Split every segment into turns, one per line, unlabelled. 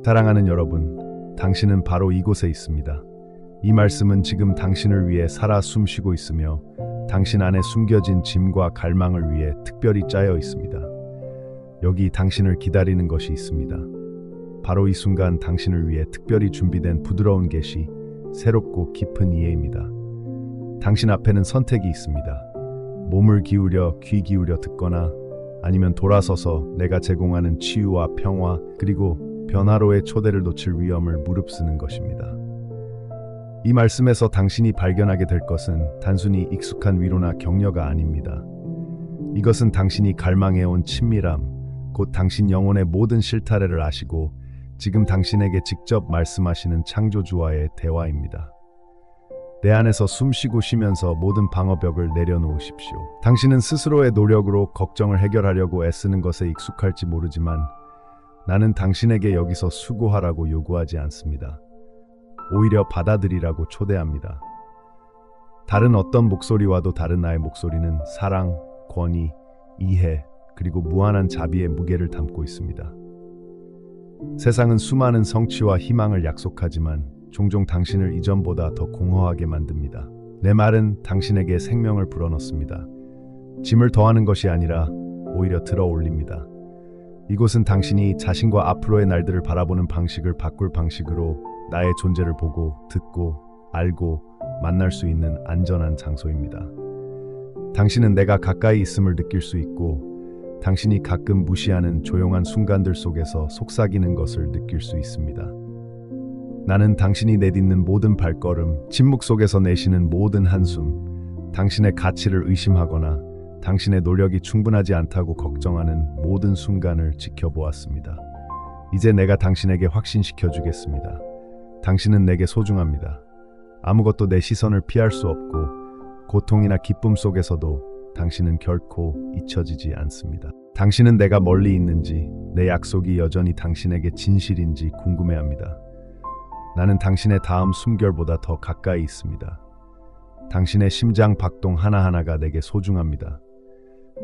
사랑하는 여러분, 당신은 바로 이곳에 있습니다. 이 말씀은 지금 당신을 위해 살아 숨쉬고 있으며 당신 안에 숨겨진 짐과 갈망을 위해 특별히 짜여 있습니다. 여기 당신을 기다리는 것이 있습니다. 바로 이 순간 당신을 위해 특별히 준비된 부드러운 계시, 새롭고 깊은 이해입니다. 당신 앞에는 선택이 있습니다. 몸을 기울여 귀 기울여 듣거나 아니면 돌아서서 내가 제공하는 치유와 평화 그리고 변화로의 초대를 놓칠 위험을 무릅쓰는 것입니다. 이 말씀에서 당신이 발견하게 될 것은 단순히 익숙한 위로나 격려가 아닙니다. 이것은 당신이 갈망해온 친밀함, 곧 당신 영혼의 모든 실타래를 아시고 지금 당신에게 직접 말씀하시는 창조주와의 대화입니다. 내 안에서 숨쉬고 쉬면서 모든 방어벽을 내려놓으십시오. 당신은 스스로의 노력으로 걱정을 해결하려고 애쓰는 것에 익숙할지 모르지만 나는 당신에게 여기서 수고하라고 요구하지 않습니다. 오히려 받아들이라고 초대합니다. 다른 어떤 목소리와도 다른 나의 목소리는 사랑, 권위, 이해, 그리고 무한한 자비의 무게를 담고 있습니다. 세상은 수많은 성취와 희망을 약속하지만 종종 당신을 이전보다 더 공허하게 만듭니다. 내 말은 당신에게 생명을 불어넣습니다. 짐을 더하는 것이 아니라 오히려 들어 올립니다. 이곳은 당신이 자신과 앞으로의 날들을 바라보는 방식을 바꿀 방식으로 나의 존재를 보고, 듣고, 알고, 만날 수 있는 안전한 장소입니다. 당신은 내가 가까이 있음을 느낄 수 있고 당신이 가끔 무시하는 조용한 순간들 속에서 속삭이는 것을 느낄 수 있습니다. 나는 당신이 내딛는 모든 발걸음, 침묵 속에서 내쉬는 모든 한숨, 당신의 가치를 의심하거나 당신의 노력이 충분하지 않다고 걱정하는 모든 순간을 지켜보았습니다. 이제 내가 당신에게 확신시켜 주겠습니다. 당신은 내게 소중합니다. 아무것도 내 시선을 피할 수 없고 고통이나 기쁨 속에서도 당신은 결코 잊혀지지 않습니다. 당신은 내가 멀리 있는지, 내 약속이 여전히 당신에게 진실인지 궁금해합니다. 나는 당신의 다음 숨결보다 더 가까이 있습니다. 당신의 심장 박동 하나하나가 내게 소중합니다.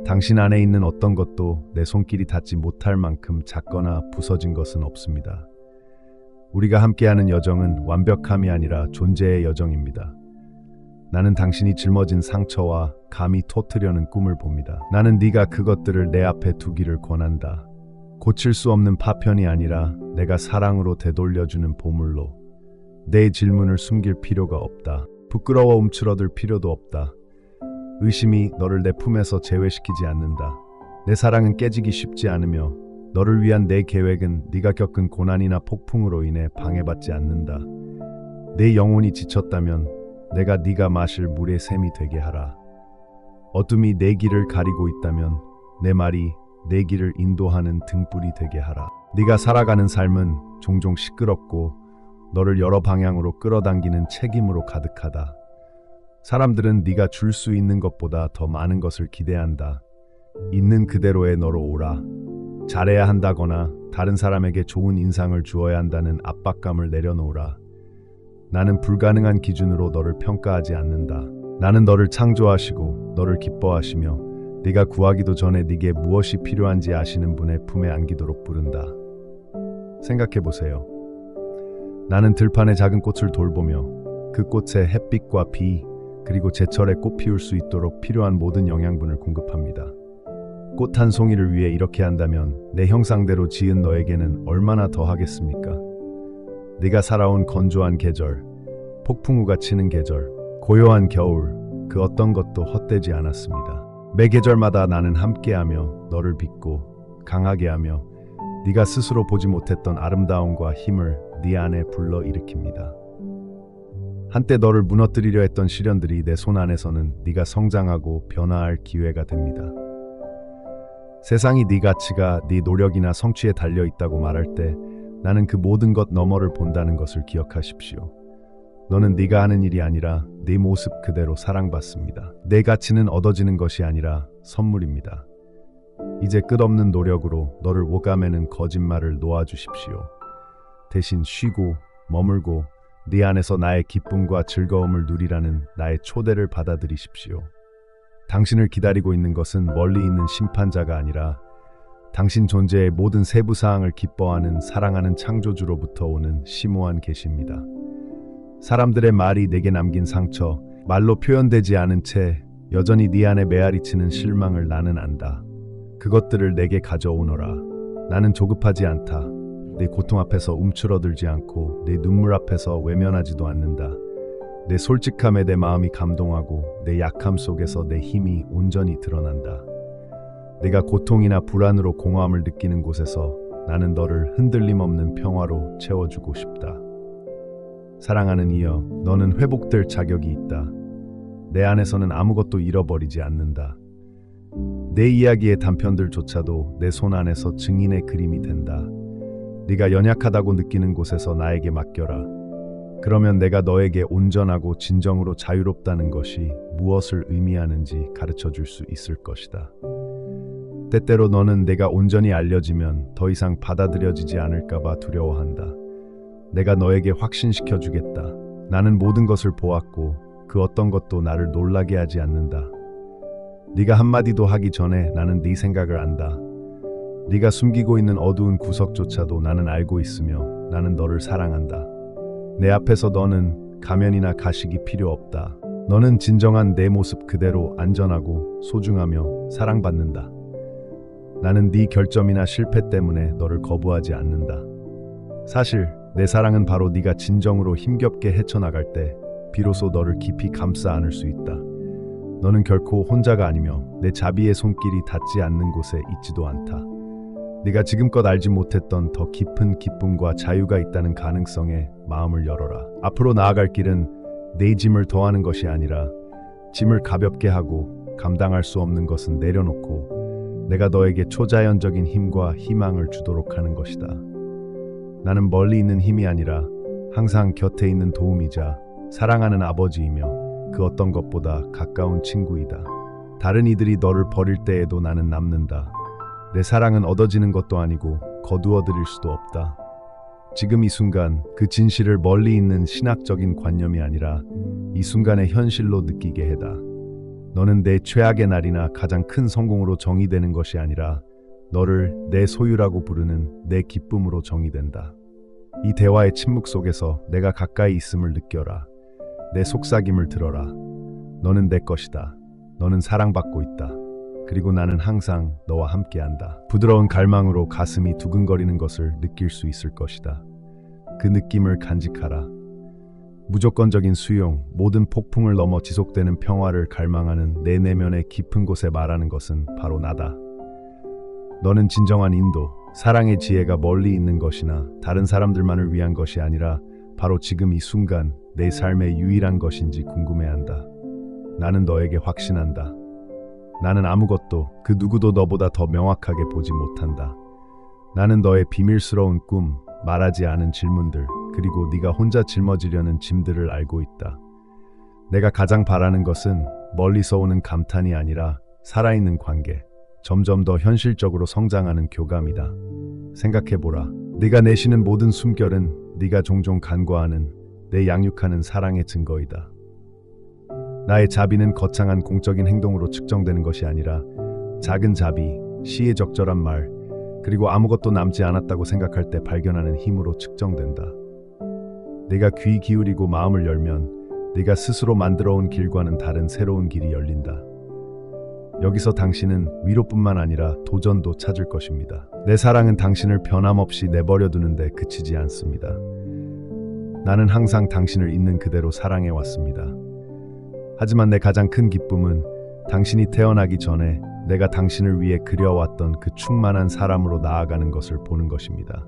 당신 안에 있는 어떤 것도 내 손길이 닿지 못할 만큼 작거나 부서진 것은 없습니다. 우리가 함께하는 여정은 완벽함이 아니라 존재의 여정입니다. 나는 당신이 짊어진 상처와 감히 터뜨려는 꿈을 봅니다. 나는 네가 그것들을 내 앞에 두기를 권한다. 고칠 수 없는 파편이 아니라 내가 사랑으로 되돌려주는 보물로. 내 질문을 숨길 필요가 없다. 부끄러워 움츠러들 필요도 없다. 의심이 너를 내 품에서 제외시키지 않는다. 내 사랑은 깨지기 쉽지 않으며 너를 위한 내 계획은 네가 겪은 고난이나 폭풍으로 인해 방해받지 않는다. 내 영혼이 지쳤다면 내가 네가 마실 물의 샘이 되게 하라. 어둠이 내 길을 가리고 있다면 내 말이 내 길을 인도하는 등불이 되게 하라. 네가 살아가는 삶은 종종 시끄럽고 너를 여러 방향으로 끌어당기는 책임으로 가득하다. 사람들은 네가 줄 수 있는 것보다 더 많은 것을 기대한다. 있는 그대로의 너로 오라. 잘해야 한다거나 다른 사람에게 좋은 인상을 주어야 한다는 압박감을 내려놓으라. 나는 불가능한 기준으로 너를 평가하지 않는다. 나는 너를 창조하시고 너를 기뻐하시며 네가 구하기도 전에 네게 무엇이 필요한지 아시는 분의 품에 안기도록 부른다. 생각해보세요. 나는 들판의 작은 꽃을 돌보며 그 꽃에 햇빛과 비 그리고 제철에 꽃 피울 수 있도록 필요한 모든 영양분을 공급합니다. 꽃 한 송이를 위해 이렇게 한다면 내 형상대로 지은 너에게는 얼마나 더 하겠습니까? 네가 살아온 건조한 계절, 폭풍우가 치는 계절, 고요한 겨울, 그 어떤 것도 헛되지 않았습니다. 매 계절마다 나는 함께하며 너를 믿고 강하게 하며 네가 스스로 보지 못했던 아름다움과 힘을 네 안에 불러일으킵니다. 한때 너를 무너뜨리려 했던 시련들이 내 손 안에서는 네가 성장하고 변화할 기회가 됩니다. 세상이 네 가치가 네 노력이나 성취에 달려 있다고 말할 때 나는 그 모든 것 너머를 본다는 것을 기억하십시오. 너는 네가 하는 일이 아니라 네 모습 그대로 사랑받습니다. 내 가치는 얻어지는 것이 아니라 선물입니다. 이제 끝없는 노력으로 너를 오가매는 거짓말을 놓아주십시오. 대신 쉬고 머물고 네 안에서 나의 기쁨과 즐거움을 누리라는 나의 초대를 받아들이십시오. 당신을 기다리고 있는 것은 멀리 있는 심판자가 아니라 당신 존재의 모든 세부사항을 기뻐하는 사랑하는 창조주로부터 오는 심오한 계시입니다. 사람들의 말이 내게 남긴 상처, 말로 표현되지 않은 채 여전히 네 안에 메아리치는 실망을 나는 안다. 그것들을 내게 가져오너라. 나는 조급하지 않다. 내 고통 앞에서 움츠러들지 않고 내 눈물 앞에서 외면하지도 않는다. 내 솔직함에 내 마음이 감동하고 내 약함 속에서 내 힘이 온전히 드러난다. 내가 고통이나 불안으로 공허함을 느끼는 곳에서 나는 너를 흔들림 없는 평화로 채워주고 싶다. 사랑하는 이여, 너는 회복될 자격이 있다. 내 안에서는 아무것도 잃어버리지 않는다. 내 이야기의 단편들조차도 내 손 안에서 증인의 그림이 된다. 네가 연약하다고 느끼는 곳에서 나에게 맡겨라. 그러면 내가 너에게 온전하고 진정으로 자유롭다는 것이 무엇을 의미하는지 가르쳐 줄 수 있을 것이다. 때때로 너는 내가 온전히 알려지면 더 이상 받아들여지지 않을까봐 두려워한다. 내가 너에게 확신시켜 주겠다. 나는 모든 것을 보았고 그 어떤 것도 나를 놀라게 하지 않는다. 네가 한마디도 하기 전에 나는 네 생각을 안다. 네가 숨기고 있는 어두운 구석조차도 나는 알고 있으며 나는 너를 사랑한다. 내 앞에서 너는 가면이나 가식이 필요 없다. 너는 진정한 내 모습 그대로 안전하고 소중하며 사랑받는다. 나는 네 결점이나 실패 때문에 너를 거부하지 않는다. 사실 내 사랑은 바로 네가 진정으로 힘겹게 헤쳐나갈 때 비로소 너를 깊이 감싸 안을 수 있다. 너는 결코 혼자가 아니며 내 자비의 손길이 닿지 않는 곳에 있지도 않다. 네가 지금껏 알지 못했던 더 깊은 기쁨과 자유가 있다는 가능성에 마음을 열어라. 앞으로 나아갈 길은 내 짐을 더하는 것이 아니라 짐을 가볍게 하고 감당할 수 없는 것은 내려놓고 내가 너에게 초자연적인 힘과 희망을 주도록 하는 것이다. 나는 멀리 있는 힘이 아니라 항상 곁에 있는 도움이자 사랑하는 아버지이며 그 어떤 것보다 가까운 친구이다. 다른 이들이 너를 버릴 때에도 나는 남는다. 내 사랑은 얻어지는 것도 아니고 거두어들일 수도 없다. 지금 이 순간 그 진실을 멀리 있는 신학적인 관념이 아니라 이 순간의 현실로 느끼게 해다. 너는 내 최악의 날이나 가장 큰 성공으로 정의되는 것이 아니라 너를 내 소유라고 부르는 내 기쁨으로 정의된다. 이 대화의 침묵 속에서 내가 가까이 있음을 느껴라. 내 속삭임을 들어라. 너는 내 것이다. 너는 사랑받고 있다. 그리고 나는 항상 너와 함께한다. 부드러운 갈망으로 가슴이 두근거리는 것을 느낄 수 있을 것이다. 그 느낌을 간직하라. 무조건적인 수용, 모든 폭풍을 넘어 지속되는 평화를 갈망하는 내 내면의 깊은 곳에 말하는 것은 바로 나다. 너는 진정한 인도, 사랑의 지혜가 멀리 있는 것이나 다른 사람들만을 위한 것이 아니라 바로 지금 이 순간 내 삶의 유일한 것인지 궁금해한다. 나는 너에게 확신한다. 나는 아무것도 그 누구도 너보다 더 명확하게 보지 못한다. 나는 너의 비밀스러운 꿈, 말하지 않은 질문들, 그리고 네가 혼자 짊어지려는 짐들을 알고 있다. 내가 가장 바라는 것은 멀리서 오는 감탄이 아니라 살아있는 관계, 점점 더 현실적으로 성장하는 교감이다. 생각해보라. 네가 내쉬는 모든 숨결은 네가 종종 간과하는 내 양육하는 사랑의 증거이다. 나의 자비는 거창한 공적인 행동으로 측정되는 것이 아니라 작은 자비, 시에 적절한 말, 그리고 아무것도 남지 않았다고 생각할 때 발견하는 힘으로 측정된다. 네가 귀 기울이고 마음을 열면 네가 스스로 만들어온 길과는 다른 새로운 길이 열린다. 여기서 당신은 위로뿐만 아니라 도전도 찾을 것입니다. 내 사랑은 당신을 변함없이 내버려두는데 그치지 않습니다. 나는 항상 당신을 있는 그대로 사랑해왔습니다. 하지만 내 가장 큰 기쁨은 당신이 태어나기 전에 내가 당신을 위해 그려왔던 그 충만한 사람으로 나아가는 것을 보는 것입니다.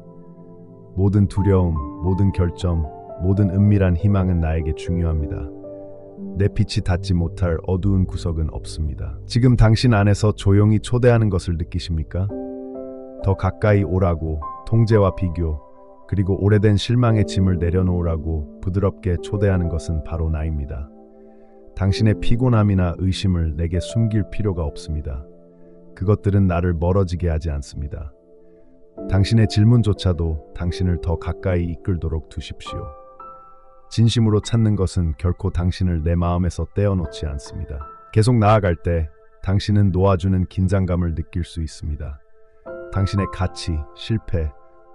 모든 두려움, 모든 결점, 모든 은밀한 희망은 나에게 중요합니다. 내 빛이 닿지 못할 어두운 구석은 없습니다. 지금 당신 안에서 조용히 초대하는 것을 느끼십니까? 더 가까이 오라고, 통제와 비교, 그리고 오래된 실망의 짐을 내려놓으라고 부드럽게 초대하는 것은 바로 나입니다. 당신의 피곤함이나 의심을 내게 숨길 필요가 없습니다. 그것들은 나를 멀어지게 하지 않습니다. 당신의 질문조차도 당신을 더 가까이 이끌도록 두십시오. 진심으로 찾는 것은 결코 당신을 내 마음에서 떼어놓지 않습니다. 계속 나아갈 때 당신은 놓아주는 긴장감을 느낄 수 있습니다. 당신의 가치, 실패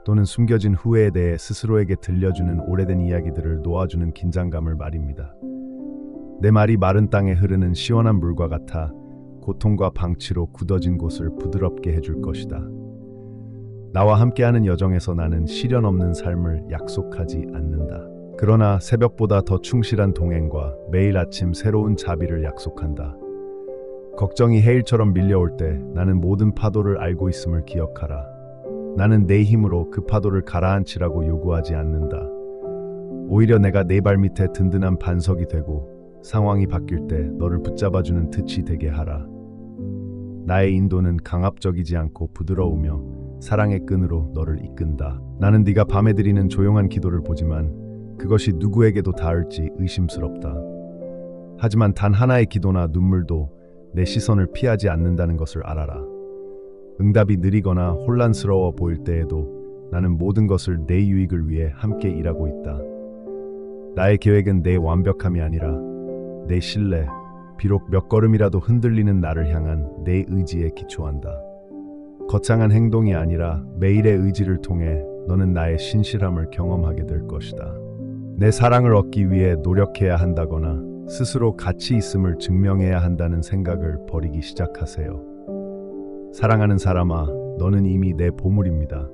또는 숨겨진 후회에 대해 스스로에게 들려주는 오래된 이야기들을 놓아주는 긴장감을 말입니다. 내 말이 마른 땅에 흐르는 시원한 물과 같아 고통과 방치로 굳어진 곳을 부드럽게 해줄 것이다. 나와 함께하는 여정에서 나는 시련 없는 삶을 약속하지 않는다. 그러나 새벽보다 더 충실한 동행과 매일 아침 새로운 자비를 약속한다. 걱정이 해일처럼 밀려올 때 나는 모든 파도를 알고 있음을 기억하라. 나는 내 힘으로 그 파도를 가라앉히라고 요구하지 않는다. 오히려 내가 내 발밑에 든든한 반석이 되고 상황이 바뀔 때 너를 붙잡아주는 덫이 되게 하라. 나의 인도는 강압적이지 않고 부드러우며 사랑의 끈으로 너를 이끈다. 나는 네가 밤에 드리는 조용한 기도를 보지만 그것이 누구에게도 닿을지 의심스럽다. 하지만 단 하나의 기도나 눈물도 내 시선을 피하지 않는다는 것을 알아라. 응답이 느리거나 혼란스러워 보일 때에도 나는 모든 것을 내 유익을 위해 함께 일하고 있다. 나의 계획은 내 완벽함이 아니라 내 신뢰, 비록 몇 걸음이라도 흔들리는 나를 향한 내 의지에 기초한다. 거창한 행동이 아니라 매일의 의지를 통해 너는 나의 신실함을 경험하게 될 것이다. 내 사랑을 얻기 위해 노력해야 한다거나 스스로 가치 있음을 증명해야 한다는 생각을 버리기 시작하세요. 사랑하는 사람아, 너는 이미 내 보물입니다.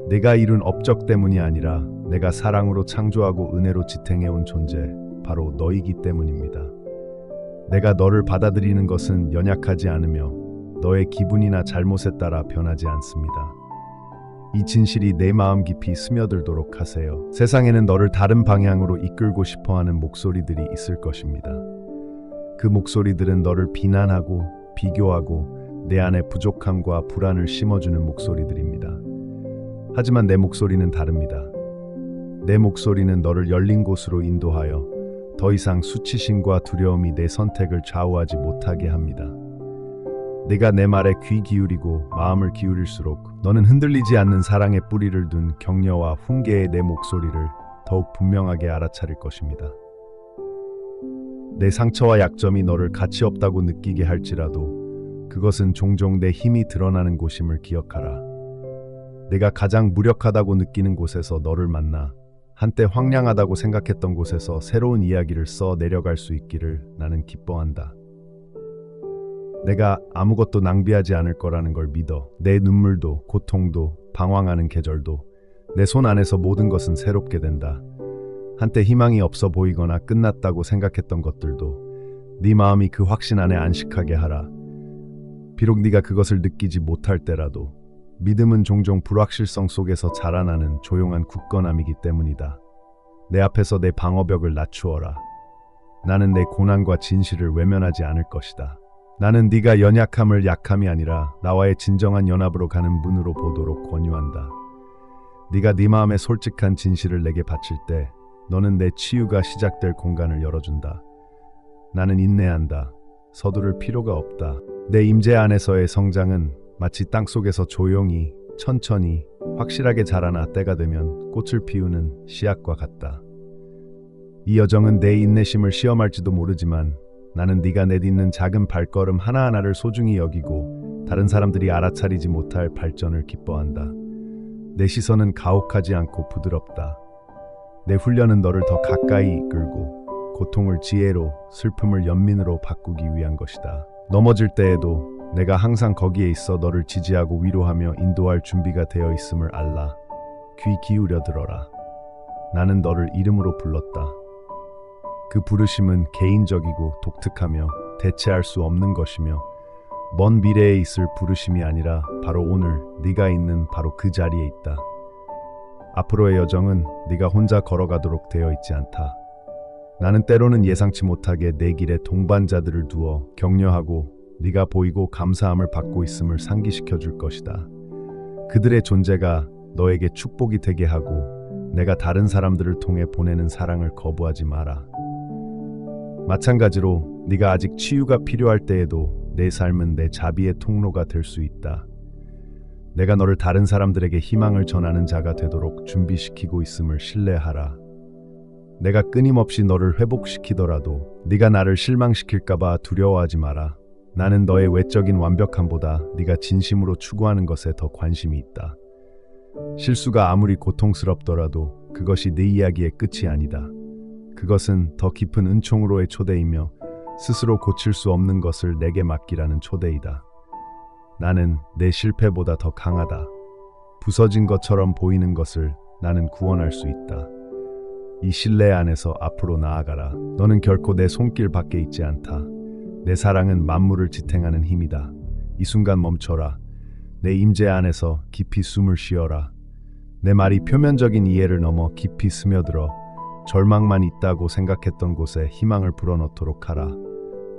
내가 이룬 업적 때문이 아니라 내가 사랑으로 창조하고 은혜로 지탱해온 존재, 바로 너이기 때문입니다. 내가 너를 받아들이는 것은 연약하지 않으며 너의 기분이나 잘못에 따라 변하지 않습니다. 이 진실이 내 마음 깊이 스며들도록 하세요. 세상에는 너를 다른 방향으로 이끌고 싶어하는 목소리들이 있을 것입니다. 그 목소리들은 너를 비난하고 비교하고 내 안에 부족함과 불안을 심어주는 목소리들입니다. 하지만 내 목소리는 다릅니다. 내 목소리는 너를 열린 곳으로 인도하여 더 이상 수치심과 두려움이 내 선택을 좌우하지 못하게 합니다. 네가 내 말에 귀 기울이고 마음을 기울일수록 너는 흔들리지 않는 사랑의 뿌리를 둔 격려와 훈계의 내 목소리를 더욱 분명하게 알아차릴 것입니다. 내 상처와 약점이 너를 가치 없다고 느끼게 할지라도 그것은 종종 내 힘이 드러나는 곳임을 기억하라. 내가 가장 무력하다고 느끼는 곳에서 너를 만나 한때 황량하다고 생각했던 곳에서 새로운 이야기를 써 내려갈 수 있기를 나는 기뻐한다. 내가 아무것도 낭비하지 않을 거라는 걸 믿어. 내 눈물도 고통도 방황하는 계절도 내 손 안에서 모든 것은 새롭게 된다. 한때 희망이 없어 보이거나 끝났다고 생각했던 것들도 네 마음이 그 확신 안에 안식하게 하라. 비록 네가 그것을 느끼지 못할 때라도 믿음은 종종 불확실성 속에서 자라나는 조용한 굳건함이기 때문이다. 내 앞에서 내 방어벽을 낮추어라. 나는 내 고난과 진실을 외면하지 않을 것이다. 나는 네가 연약함을 약함이 아니라 나와의 진정한 연합으로 가는 문으로 보도록 권유한다. 네가 네 마음의 솔직한 진실을 내게 바칠 때 너는 내 치유가 시작될 공간을 열어준다. 나는 인내한다. 서두를 필요가 없다. 내 임재 안에서의 성장은 마치 땅속에서 조용히 천천히 확실하게 자라나 때가 되면 꽃을 피우는 씨앗과 같다. 이 여정은 내 인내심을 시험할지도 모르지만 나는 네가 내딛는 작은 발걸음 하나하나를 소중히 여기고 다른 사람들이 알아차리지 못할 발전을 기뻐한다. 내 시선은 가혹하지 않고 부드럽다. 내 훈련은 너를 더 가까이 이끌고 고통을 지혜로, 슬픔을 연민으로 바꾸기 위한 것이다. 넘어질 때에도 내가 항상 거기에 있어 너를 지지하고 위로하며 인도할 준비가 되어 있음을 알라. 귀 기울여 들어라. 나는 너를 이름으로 불렀다. 그 부르심은 개인적이고 독특하며 대체할 수 없는 것이며 먼 미래에 있을 부르심이 아니라 바로 오늘 네가 있는 바로 그 자리에 있다. 앞으로의 여정은 네가 혼자 걸어가도록 되어 있지 않다. 나는 때로는 예상치 못하게 내 길에 동반자들을 두어 격려하고 네가 보이고 감사함을 받고 있음을 상기시켜 줄 것이다. 그들의 존재가 너에게 축복이 되게 하고 내가 다른 사람들을 통해 보내는 사랑을 거부하지 마라. 마찬가지로 네가 아직 치유가 필요할 때에도 내 삶은 내 자비의 통로가 될 수 있다. 내가 너를 다른 사람들에게 희망을 전하는 자가 되도록 준비시키고 있음을 신뢰하라. 내가 끊임없이 너를 회복시키더라도 네가 나를 실망시킬까 봐 두려워하지 마라. 나는 너의 외적인 완벽함보다 네가 진심으로 추구하는 것에 더 관심이 있다. 실수가 아무리 고통스럽더라도 그것이 네 이야기의 끝이 아니다. 그것은 더 깊은 은총으로의 초대이며 스스로 고칠 수 없는 것을 내게 맡기라는 초대이다. 나는 내 실패보다 더 강하다. 부서진 것처럼 보이는 것을 나는 구원할 수 있다. 이 신뢰 안에서 앞으로 나아가라. 너는 결코 내 손길 밖에 있지 않다. 내 사랑은 만물을 지탱하는 힘이다. 이 순간 멈춰라. 내 임재 안에서 깊이 숨을 쉬어라. 내 말이 표면적인 이해를 넘어 깊이 스며들어 절망만 있다고 생각했던 곳에 희망을 불어넣도록 하라.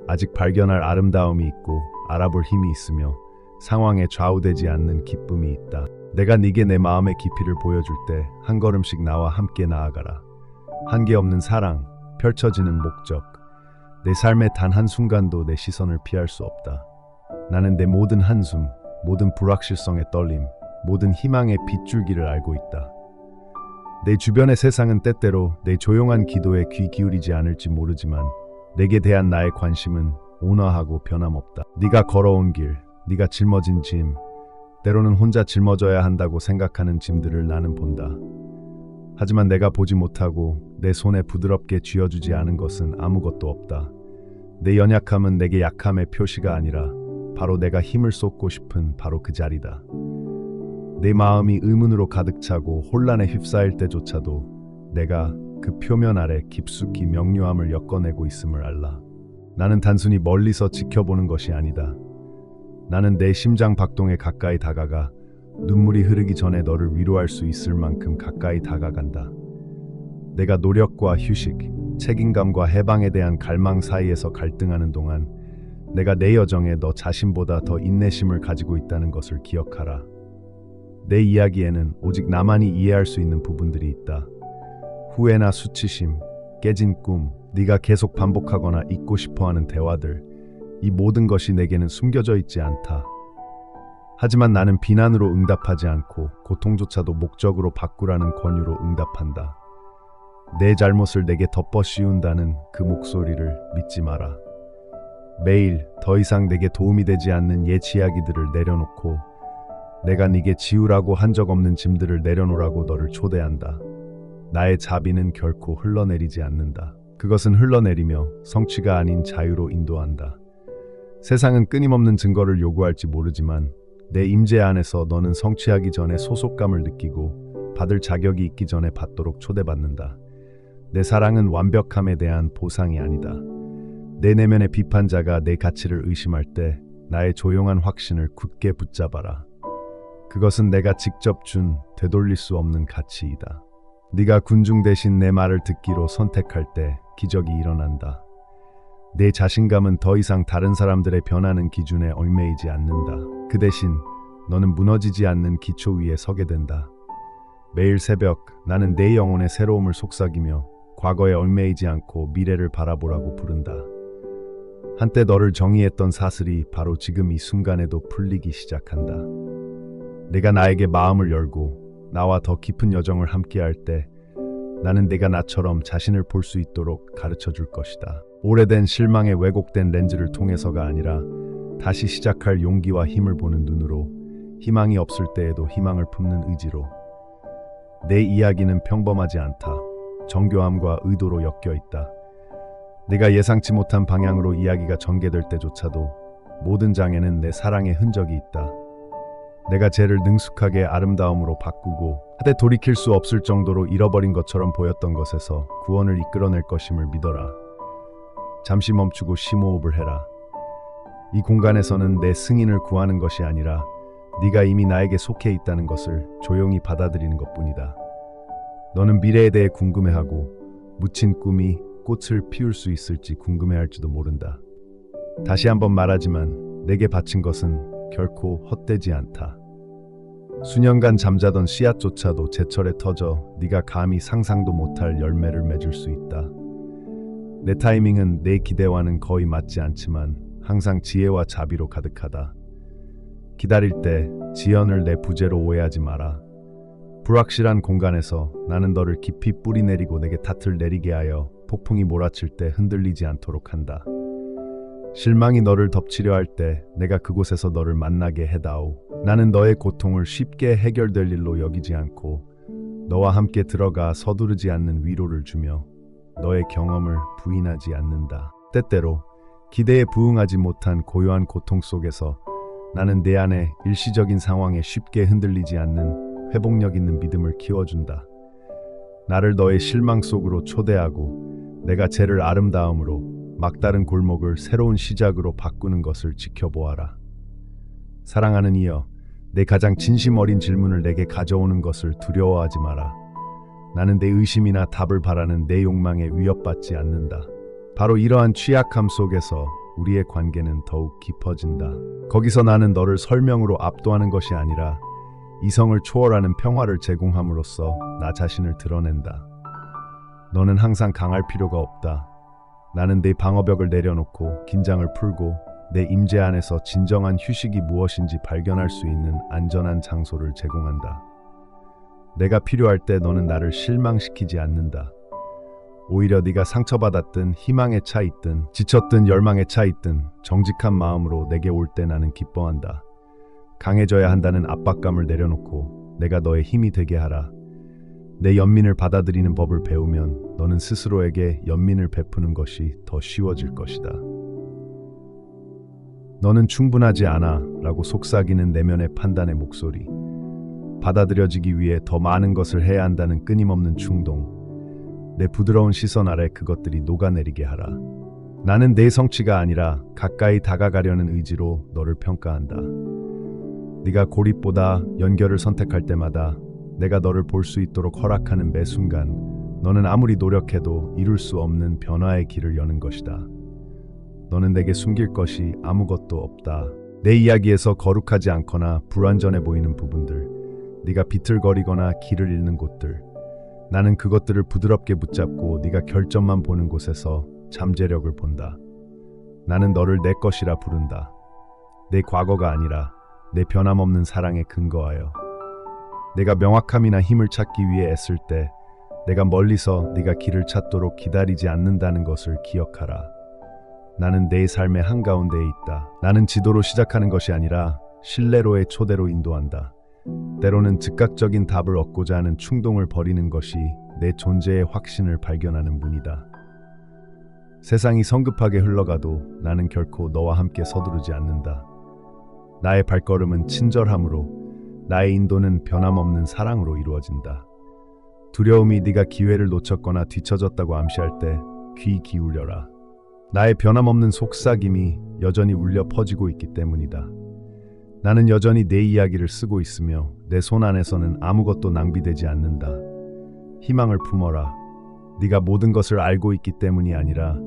아직 발견할 아름다움이 있고 알아볼 힘이 있으며 상황에 좌우되지 않는 기쁨이 있다. 내가 네게 내 마음의 깊이를 보여줄 때 한 걸음씩 나와 함께 나아가라. 한계 없는 사랑, 펼쳐지는 목적. 내 삶의 단 한순간도 내 시선을 피할 수 없다. 나는 내 모든 한숨, 모든 불확실성의 떨림, 모든 희망의 빗줄기를 알고 있다. 내 주변의 세상은 때때로 내 조용한 기도에 귀 기울이지 않을지 모르지만 내게 대한 나의 관심은 온화하고 변함없다. 네가 걸어온 길, 네가 짊어진 짐, 때로는 혼자 짊어져야 한다고 생각하는 짐들을 나는 본다. 하지만 내가 보지 못하고 내 손에 부드럽게 쥐어주지 않은 것은 아무것도 없다. 내 연약함은 내게 약함의 표시가 아니라 바로 내가 힘을 쏟고 싶은 바로 그 자리다. 내 마음이 의문으로 가득 차고 혼란에 휩싸일 때조차도 내가 그 표면 아래 깊숙이 명료함을 엮어내고 있음을 알라. 나는 단순히 멀리서 지켜보는 것이 아니다. 나는 내 심장 박동에 가까이 다가가 눈물이 흐르기 전에 너를 위로할 수 있을 만큼 가까이 다가간다. 내가 노력과 휴식, 책임감과 해방에 대한 갈망 사이에서 갈등하는 동안 내가 내 여정에 너 자신보다 더 인내심을 가지고 있다는 것을 기억하라. 내 이야기에는 오직 나만이 이해할 수 있는 부분들이 있다. 후회나 수치심, 깨진 꿈, 네가 계속 반복하거나 잊고 싶어하는 대화들, 이 모든 것이 내게는 숨겨져 있지 않다. 하지만 나는 비난으로 응답하지 않고 고통조차도 목적으로 바꾸라는 권유로 응답한다. 내 잘못을 내게 덮어 씌운다는 그 목소리를 믿지 마라. 매일 더 이상 내게 도움이 되지 않는 옛 이야기들을 내려놓고 내가 네게 지우라고 한 적 없는 짐들을 내려놓으라고 너를 초대한다. 나의 자비는 결코 흘러내리지 않는다. 그것은 흘러내리며 성취가 아닌 자유로 인도한다. 세상은 끊임없는 증거를 요구할지 모르지만 내 임재 안에서 너는 성취하기 전에 소속감을 느끼고 받을 자격이 있기 전에 받도록 초대받는다. 내 사랑은 완벽함에 대한 보상이 아니다. 내 내면의 비판자가 내 가치를 의심할 때 나의 조용한 확신을 굳게 붙잡아라. 그것은 내가 직접 준 되돌릴 수 없는 가치이다. 네가 군중 대신 내 말을 듣기로 선택할 때 기적이 일어난다. 내 자신감은 더 이상 다른 사람들의 변하는 기준에 얽매이지 않는다. 그 대신 너는 무너지지 않는 기초 위에 서게 된다. 매일 새벽 나는 내 영혼의 새로움을 속삭이며 과거에 얽매이지 않고 미래를 바라보라고 부른다. 한때 너를 정의했던 사슬이 바로 지금 이 순간에도 풀리기 시작한다. 내가 나에게 마음을 열고 나와 더 깊은 여정을 함께할 때 나는 내가 나처럼 자신을 볼 수 있도록 가르쳐 줄 것이다. 오래된 실망에 왜곡된 렌즈를 통해서가 아니라 다시 시작할 용기와 힘을 보는 눈으로, 희망이 없을 때에도 희망을 품는 의지로. 내 이야기는 평범하지 않다. 정교함과 의도로 엮여 있다. 내가 예상치 못한 방향으로 이야기가 전개될 때조차도 모든 장에는 내 사랑의 흔적이 있다. 내가 죄를 능숙하게 아름다움으로 바꾸고 하되 돌이킬 수 없을 정도로 잃어버린 것처럼 보였던 것에서 구원을 이끌어낼 것임을 믿어라. 잠시 멈추고 심호흡을 해라. 이 공간에서는 내 승인을 구하는 것이 아니라 네가 이미 나에게 속해 있다는 것을 조용히 받아들이는 것뿐이다. 너는 미래에 대해 궁금해하고 묻힌 꿈이 꽃을 피울 수 있을지 궁금해할지도 모른다. 다시 한번 말하지만 내게 바친 것은 결코 헛되지 않다. 수년간 잠자던 씨앗조차도 제철에 터져 네가 감히 상상도 못할 열매를 맺을 수 있다. 내 타이밍은 내 기대와는 거의 맞지 않지만 항상 지혜와 자비로 가득하다. 기다릴 때 지연을 내 부재로 오해하지 마라. 불확실한 공간에서 나는 너를 깊이 뿌리내리고 내게 탓을 내리게 하여 폭풍이 몰아칠 때 흔들리지 않도록 한다. 실망이 너를 덮치려 할 때 내가 그곳에서 너를 만나게 해다오. 나는 너의 고통을 쉽게 해결될 일로 여기지 않고 너와 함께 들어가 서두르지 않는 위로를 주며 너의 경험을 부인하지 않는다. 때때로 기대에 부응하지 못한 고요한 고통 속에서 나는 내 안에 일시적인 상황에 쉽게 흔들리지 않는 회복력 있는 믿음을 키워준다. 나를 너의 실망 속으로 초대하고 내가 죄를 아름다움으로 막다른 골목을 새로운 시작으로 바꾸는 것을 지켜보아라. 사랑하는 이여, 내 가장 진심 어린 질문을 내게 가져오는 것을 두려워하지 마라. 나는 내 의심이나 답을 바라는 내 욕망에 위협받지 않는다. 바로 이러한 취약함 속에서 우리의 관계는 더욱 깊어진다. 거기서 나는 너를 설명으로 압도하는 것이 아니라 이성을 초월하는 평화를 제공함으로써 나 자신을 드러낸다. 너는 항상 강할 필요가 없다. 나는 내 방어벽을 내려놓고 긴장을 풀고 내 임재 안에서 진정한 휴식이 무엇인지 발견할 수 있는 안전한 장소를 제공한다. 내가 필요할 때 너는 나를 실망시키지 않는다. 오히려 네가 상처받았든 희망에 차 있든 지쳤든 열망에 차 있든 정직한 마음으로 내게 올 때 나는 기뻐한다. 강해져야 한다는 압박감을 내려놓고 내가 너의 힘이 되게 하라. 내 연민을 받아들이는 법을 배우면 너는 스스로에게 연민을 베푸는 것이 더 쉬워질 것이다. 너는 충분하지 않아 라고 속삭이는 내면의 판단의 목소리, 받아들여지기 위해 더 많은 것을 해야 한다는 끊임없는 충동, 내 부드러운 시선 아래 그것들이 녹아내리게 하라. 나는 내 성취가 아니라 가까이 다가가려는 의지로 너를 평가한다. 네가 고립보다 연결을 선택할 때마다 내가 너를 볼 수 있도록 허락하는 매 순간 너는 아무리 노력해도 이룰 수 없는 변화의 길을 여는 것이다. 너는 내게 숨길 것이 아무것도 없다. 내 이야기에서 거룩하지 않거나 불완전해 보이는 부분들, 네가 비틀거리거나 길을 잃는 곳들, 나는 그것들을 부드럽게 붙잡고 네가 결점만 보는 곳에서 잠재력을 본다. 나는 너를 내 것이라 부른다. 내 과거가 아니라 내 변함없는 사랑에 근거하여. 내가 명확함이나 힘을 찾기 위해 애쓸 때 내가 멀리서 네가 길을 찾도록 기다리지 않는다는 것을 기억하라. 나는 내 삶의 한가운데에 있다. 나는 지도로 시작하는 것이 아니라 신뢰로의 초대로 인도한다. 때로는 즉각적인 답을 얻고자 하는 충동을 버리는 것이 내 존재의 확신을 발견하는 문이다. 세상이 성급하게 흘러가도 나는 결코 너와 함께 서두르지 않는다. 나의 발걸음은 친절함으로, 나의 인도는 변함없는 사랑으로 이루어진다. 두려움이 네가 기회를 놓쳤거나 뒤처졌다고 암시할 때 귀 기울여라. 나의 변함없는 속삭임이 여전히 울려 퍼지고 있기 때문이다. 나는 여전히 내 이야기를 쓰고 있으며 내 손 안에서는 아무것도 낭비되지 않는다. 희망을 품어라. 네가 모든 것을 알고 있기 때문이 아니라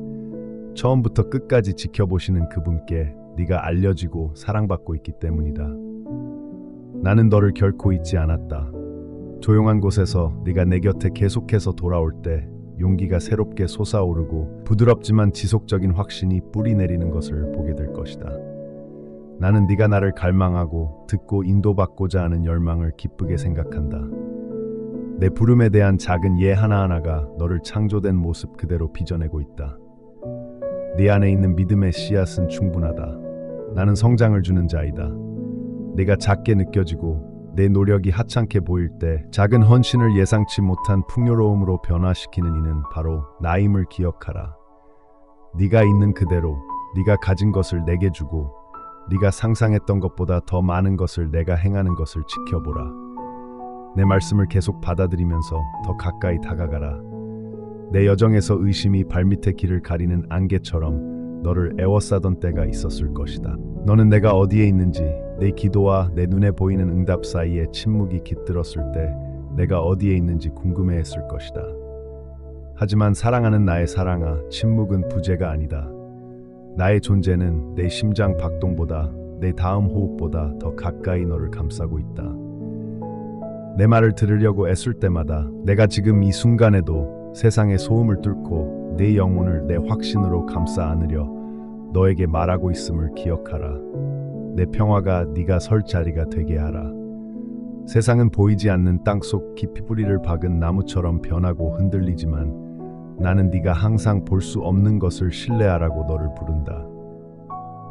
처음부터 끝까지 지켜보시는 그분께 네가 알려지고 사랑받고 있기 때문이다. 나는 너를 결코 잊지 않았다. 조용한 곳에서 네가 내 곁에 계속해서 돌아올 때 용기가 새롭게 솟아오르고 부드럽지만 지속적인 확신이 뿌리 내리는 것을 보게 될 것이다. 나는 네가 나를 갈망하고 듣고 인도받고자 하는 열망을 기쁘게 생각한다. 내 부름에 대한 작은 예 하나하나가 너를 창조된 모습 그대로 빚어내고 있다. 네 안에 있는 믿음의 씨앗은 충분하다. 나는 성장을 주는 자이다. 내가 작게 느껴지고 내 노력이 하찮게 보일 때 작은 헌신을 예상치 못한 풍요로움으로 변화시키는 이는 바로 나임을 기억하라. 네가 있는 그대로 네가 가진 것을 내게 주고 네가 상상했던 것보다 더 많은 것을 내가 행하는 것을 지켜보라. 내 말씀을 계속 받아들이면서 더 가까이 다가가라. 내 여정에서 의심이 발밑의 길을 가리는 안개처럼 너를 애워싸던 때가 있었을 것이다. 너는 내가 어디에 있는지, 내 기도와 내 눈에 보이는 응답 사이에 침묵이 깃들었을 때 내가 어디에 있는지 궁금해했을 것이다. 하지만 사랑하는 나의 사랑아, 침묵은 부재가 아니다. 나의 존재는 내 심장 박동보다, 내 다음 호흡보다 더 가까이 너를 감싸고 있다. 내 말을 들으려고 애쓸 때마다 내가 지금 이 순간에도 세상의 소음을 뚫고 내 영혼을 내 확신으로 감싸 안으려 너에게 말하고 있음을 기억하라. 내 평화가 네가 설 자리가 되게 하라. 세상은 보이지 않는 땅속 깊이 뿌리를 박은 나무처럼 변하고 흔들리지만 나는 네가 항상 볼 수 없는 것을 신뢰하라고 너를 부른다.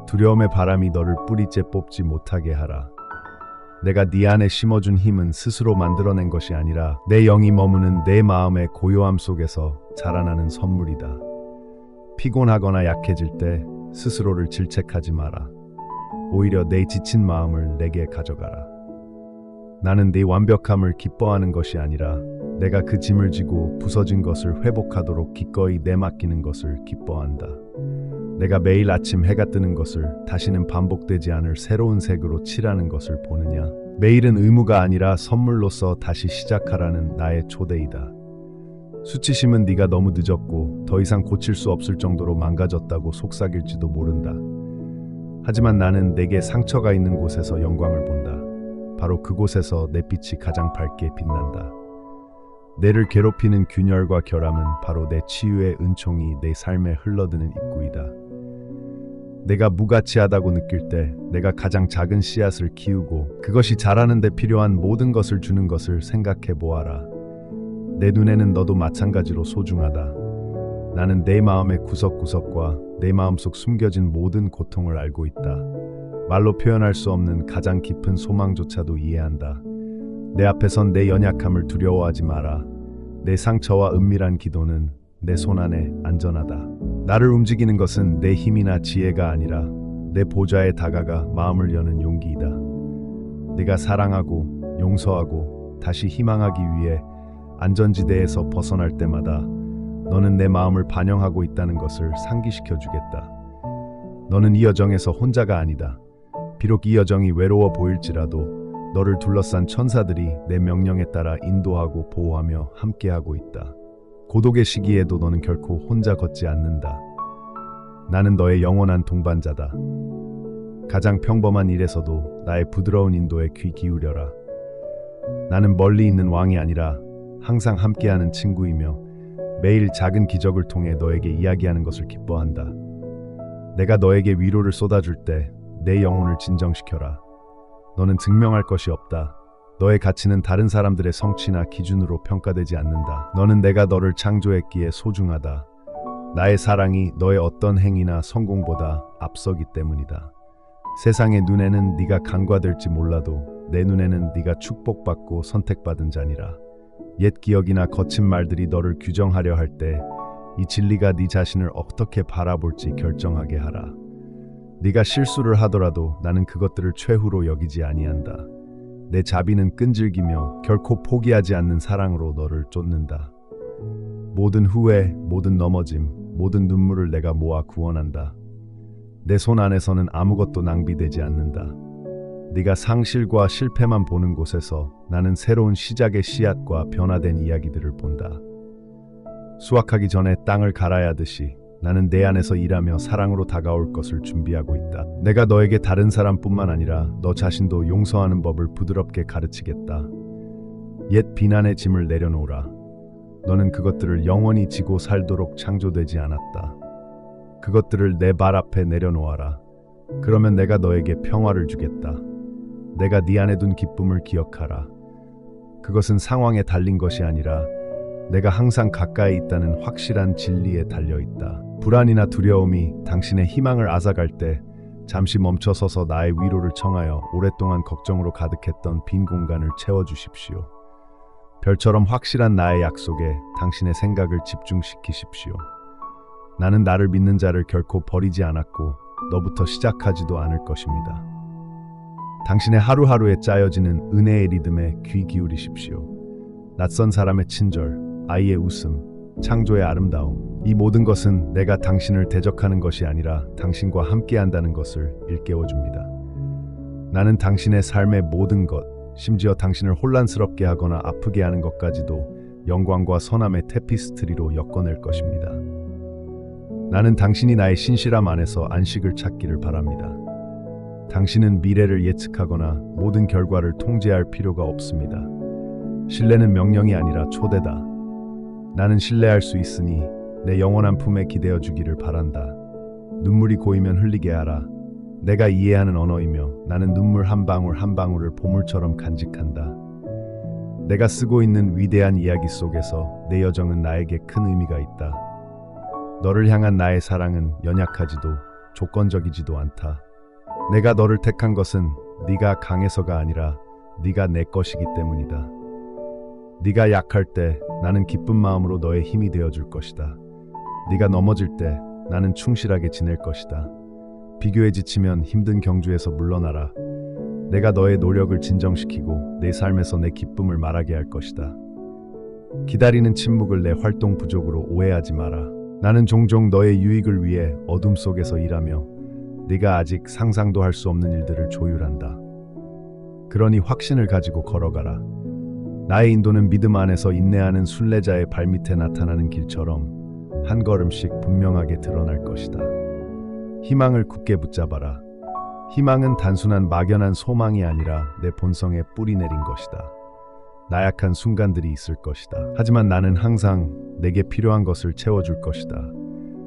두려움의 바람이 너를 뿌리째 뽑지 못하게 하라. 내가 네 안에 심어준 힘은 스스로 만들어낸 것이 아니라 내 영이 머무는 내 마음의 고요함 속에서 자라나는 선물이다. 피곤하거나 약해질 때 스스로를 질책하지 마라. 오히려 내 지친 마음을 내게 가져가라. 나는 네 완벽함을 기뻐하는 것이 아니라 내가 그 짐을 지고 부서진 것을 회복하도록 기꺼이 내맡기는 것을 기뻐한다. 내가 매일 아침 해가 뜨는 것을 다시는 반복되지 않을 새로운 색으로 칠하는 것을 보느냐? 매일은 의무가 아니라 선물로서 다시 시작하라는 나의 초대이다. 수치심은 네가 너무 늦었고 더 이상 고칠 수 없을 정도로 망가졌다고 속삭일지도 모른다. 하지만 나는 내게 상처가 있는 곳에서 영광을 본다. 바로 그곳에서 내 빛이 가장 밝게 빛난다. 내를 괴롭히는 균열과 결함은 바로 내 치유의 은총이 내 삶에 흘러드는 입구이다. 내가 무가치하다고 느낄 때 내가 가장 작은 씨앗을 키우고 그것이 자라는 데 필요한 모든 것을 주는 것을 생각해 보아라. 내 눈에는 너도 마찬가지로 소중하다. 나는 내 마음의 구석구석과 내 마음속 숨겨진 모든 고통을 알고 있다. 말로 표현할 수 없는 가장 깊은 소망조차도 이해한다. 내 앞에 선 내 연약함을 두려워하지 마라. 내 상처와 은밀한 기도는 내 손 안에 안전하다. 나를 움직이는 것은 내 힘이나 지혜가 아니라 내 보좌에 다가가 마음을 여는 용기이다. 네가 사랑하고 용서하고 다시 희망하기 위해 안전지대에서 벗어날 때마다 너는 내 마음을 반영하고 있다는 것을 상기시켜 주겠다. 너는 이 여정에서 혼자가 아니다. 비록 이 여정이 외로워 보일지라도 너를 둘러싼 천사들이 내 명령에 따라 인도하고 보호하며 함께하고 있다. 고독의 시기에도 너는 결코 혼자 걷지 않는다. 나는 너의 영원한 동반자다. 가장 평범한 일에서도 나의 부드러운 인도에 귀 기울여라. 나는 멀리 있는 왕이 아니라 항상 함께하는 친구이며 매일 작은 기적을 통해 너에게 이야기하는 것을 기뻐한다. 내가 너에게 위로를 쏟아줄 때 내 영혼을 진정시켜라. 너는 증명할 것이 없다. 너의 가치는 다른 사람들의 성취나 기준으로 평가되지 않는다. 너는 내가 너를 창조했기에 소중하다. 나의 사랑이 너의 어떤 행위나 성공보다 앞서기 때문이다. 세상의 눈에는 네가 간과될지 몰라도 내 눈에는 네가 축복받고 선택받은 자니라. 옛 기억이나 거친 말들이 너를 규정하려 할 때 이 진리가 네 자신을 어떻게 바라볼지 결정하게 하라. 네가 실수를 하더라도 나는 그것들을 최후로 여기지 아니한다. 내 자비는 끈질기며 결코 포기하지 않는 사랑으로 너를 쫓는다. 모든 후회, 모든 넘어짐, 모든 눈물을 내가 모아 구원한다. 내 손 안에서는 아무것도 낭비되지 않는다. 네가 상실과 실패만 보는 곳에서 나는 새로운 시작의 씨앗과 변화된 이야기들을 본다. 수확하기 전에 땅을 갈아야하듯이 나는 내 안에서 일하며 사랑으로 다가올 것을 준비하고 있다. 내가 너에게 다른 사람뿐만 아니라 너 자신도 용서하는 법을 부드럽게 가르치겠다. 옛 비난의 짐을 내려놓으라. 너는 그것들을 영원히 지고 살도록 창조되지 않았다. 그것들을 내 발 앞에 내려놓아라. 그러면 내가 너에게 평화를 주겠다. 내가 네 안에 둔 기쁨을 기억하라. 그것은 상황에 달린 것이 아니라 내가 항상 가까이 있다는 확실한 진리에 달려있다. 불안이나 두려움이 당신의 희망을 앗아갈 때 잠시 멈춰서서 나의 위로를 청하여 오랫동안 걱정으로 가득했던 빈 공간을 채워주십시오. 별처럼 확실한 나의 약속에 당신의 생각을 집중시키십시오. 나는 나를 믿는 자를 결코 버리지 않았고 너부터 시작하지도 않을 것입니다. 당신의 하루하루에 짜여지는 은혜의 리듬에 귀 기울이십시오. 낯선 사람의 친절, 아이의 웃음, 창조의 아름다움, 이 모든 것은 내가 당신을 대적하는 것이 아니라 당신과 함께한다는 것을 일깨워줍니다. 나는 당신의 삶의 모든 것, 심지어 당신을 혼란스럽게 하거나 아프게 하는 것까지도 영광과 선함의 테피스트리로 엮어낼 것입니다. 나는 당신이 나의 신실함 안에서 안식을 찾기를 바랍니다. 당신은 미래를 예측하거나 모든 결과를 통제할 필요가 없습니다. 신뢰는 명령이 아니라 초대다. 나는 신뢰할 수 있으니 내 영원한 품에 기대어 주기를 바란다. 눈물이 고이면 흘리게 하라. 내가 이해하는 언어이며 나는 눈물 한 방울 한 방울을 보물처럼 간직한다. 내가 쓰고 있는 위대한 이야기 속에서 내 여정은 나에게 큰 의미가 있다. 너를 향한 나의 사랑은 연약하지도 조건적이지도 않다. 내가 너를 택한 것은 네가 강해서가 아니라 네가 내 것이기 때문이다. 네가 약할 때 나는 기쁜 마음으로 너의 힘이 되어줄 것이다. 네가 넘어질 때 나는 충실하게 지낼 것이다. 비교에 지치면 힘든 경주에서 물러나라. 내가 너의 노력을 진정시키고 내 삶에서 내 기쁨을 말하게 할 것이다. 기다리는 침묵을 내 활동 부족으로 오해하지 마라. 나는 종종 너의 유익을 위해 어둠 속에서 일하며 네가 아직 상상도 할 수 없는 일들을 조율한다. 그러니 확신을 가지고 걸어가라. 나의 인도는 믿음 안에서 인내하는 순례자의 발밑에 나타나는 길처럼 한 걸음씩 분명하게 드러날 것이다. 희망을 굳게 붙잡아라. 희망은 단순한 막연한 소망이 아니라 내 본성에 뿌리 내린 것이다. 나약한 순간들이 있을 것이다. 하지만 나는 항상 내게 필요한 것을 채워줄 것이다.